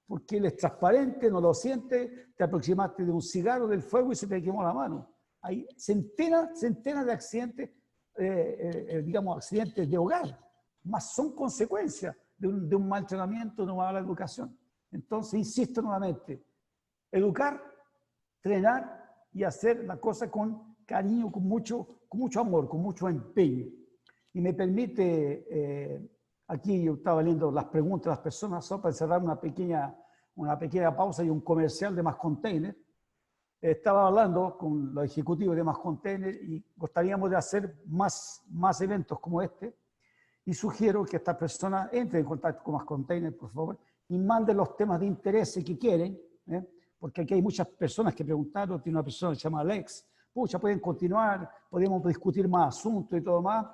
S2: porque él es transparente, no lo siente, te aproximaste de un cigarro, del fuego y se te quemó la mano. Hay centenas de accidentes, digamos, accidentes de hogar, más son consecuencias de un mal entrenamiento, de una mala educación. Entonces, insisto nuevamente, educar, entrenar y hacer la cosa con cariño, con mucho amor, con mucho empeño. Y me permite, aquí yo estaba leyendo las preguntas de las personas, solo para cerrar una pequeña pausa y un comercial de Más Container. Estaba hablando con los ejecutivos de Más Container y gustaríamos de hacer más eventos como este. Y sugiero que estas personas entren en contacto con Más Container, por favor, y manden los temas de interés que quieren, porque aquí hay muchas personas que preguntaron, tiene una persona que se llama Alex, pucha, pueden continuar, podemos discutir más asuntos y todo más.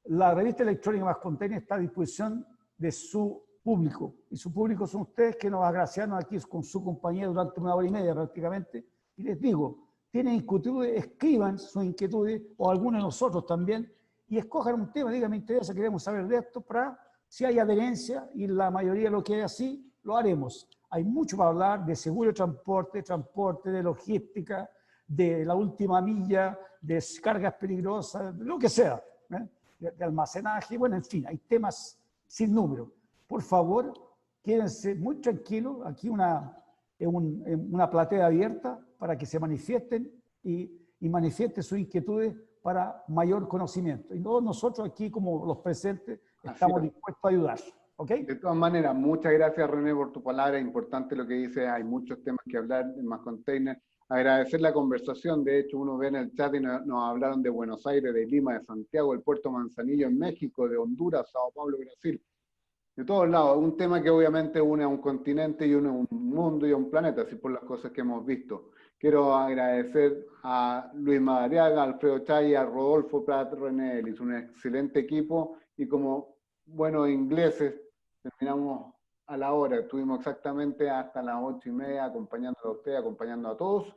S2: La revista electrónica Más Container está a disposición de su público, y su público son ustedes que nos agraciaron aquí con su compañía durante 1 hora y media prácticamente, y les digo, tienen inquietudes, escriban sus inquietudes, o algunos de nosotros también, y escojan un tema, digan, me interesa, queremos saber de esto, para si hay adherencia, y la mayoría lo que es así, lo haremos. Hay mucho para hablar de seguro de transporte, de logística, de la última milla, de cargas peligrosas, lo que sea, de almacenaje, bueno, en fin, hay temas sin número. Por favor, quédense muy tranquilos, aquí una platea abierta para que se manifiesten y manifiesten sus inquietudes para mayor conocimiento. Y todos nosotros aquí, como los presentes, estamos dispuestos a ayudar. ¿Okay?
S1: De todas maneras, muchas gracias, René, por tu palabra. Importante lo que dices, hay muchos temas que hablar en Más Container. Agradecer la conversación, de hecho uno ve en el chat y nos hablaron de Buenos Aires, de Lima, de Santiago, el puerto Manzanillo en México, de Honduras, Sao Paulo, Brasil, de todos lados. Un tema que obviamente une a un continente y une a un mundo y a un planeta, así por las cosas que hemos visto. Quiero agradecer a Luis Madariaga, a Alfredo Chay, a Rodolfo Prat, René Ellis, un excelente equipo, y como buenos ingleses, terminamos a la hora, estuvimos exactamente hasta las 8:30 acompañándolo a usted, acompañando a todos.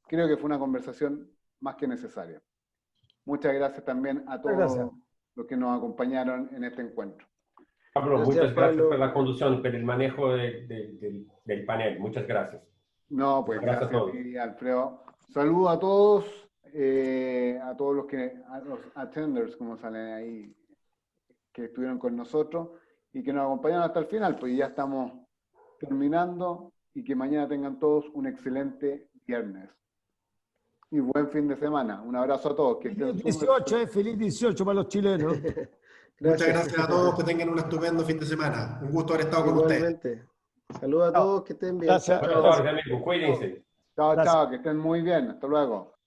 S1: Creo que fue una conversación más que necesaria. Muchas gracias también a todos los que nos acompañaron en este encuentro.
S4: Pablo, muchas gracias por la conducción, por el manejo del panel. Muchas gracias.
S1: No, pues gracias a ti, Alfredo. Saludo a todos a los attenders, como salen ahí, que estuvieron con nosotros y que nos acompañaron hasta el final, pues ya estamos terminando, y que mañana tengan todos un excelente viernes. Y buen fin de semana. Un abrazo a todos. Que
S2: feliz 18, feliz 18 para los chilenos.
S5: Muchas gracias a todos, que tengan un estupendo fin de semana. Un gusto haber estado con ustedes.
S3: Saludos a todos, que estén bien.
S2: Gracias.
S4: Buenas tardes, amigos. Cuídense.
S1: Chao, chao, que estén muy bien. Hasta luego.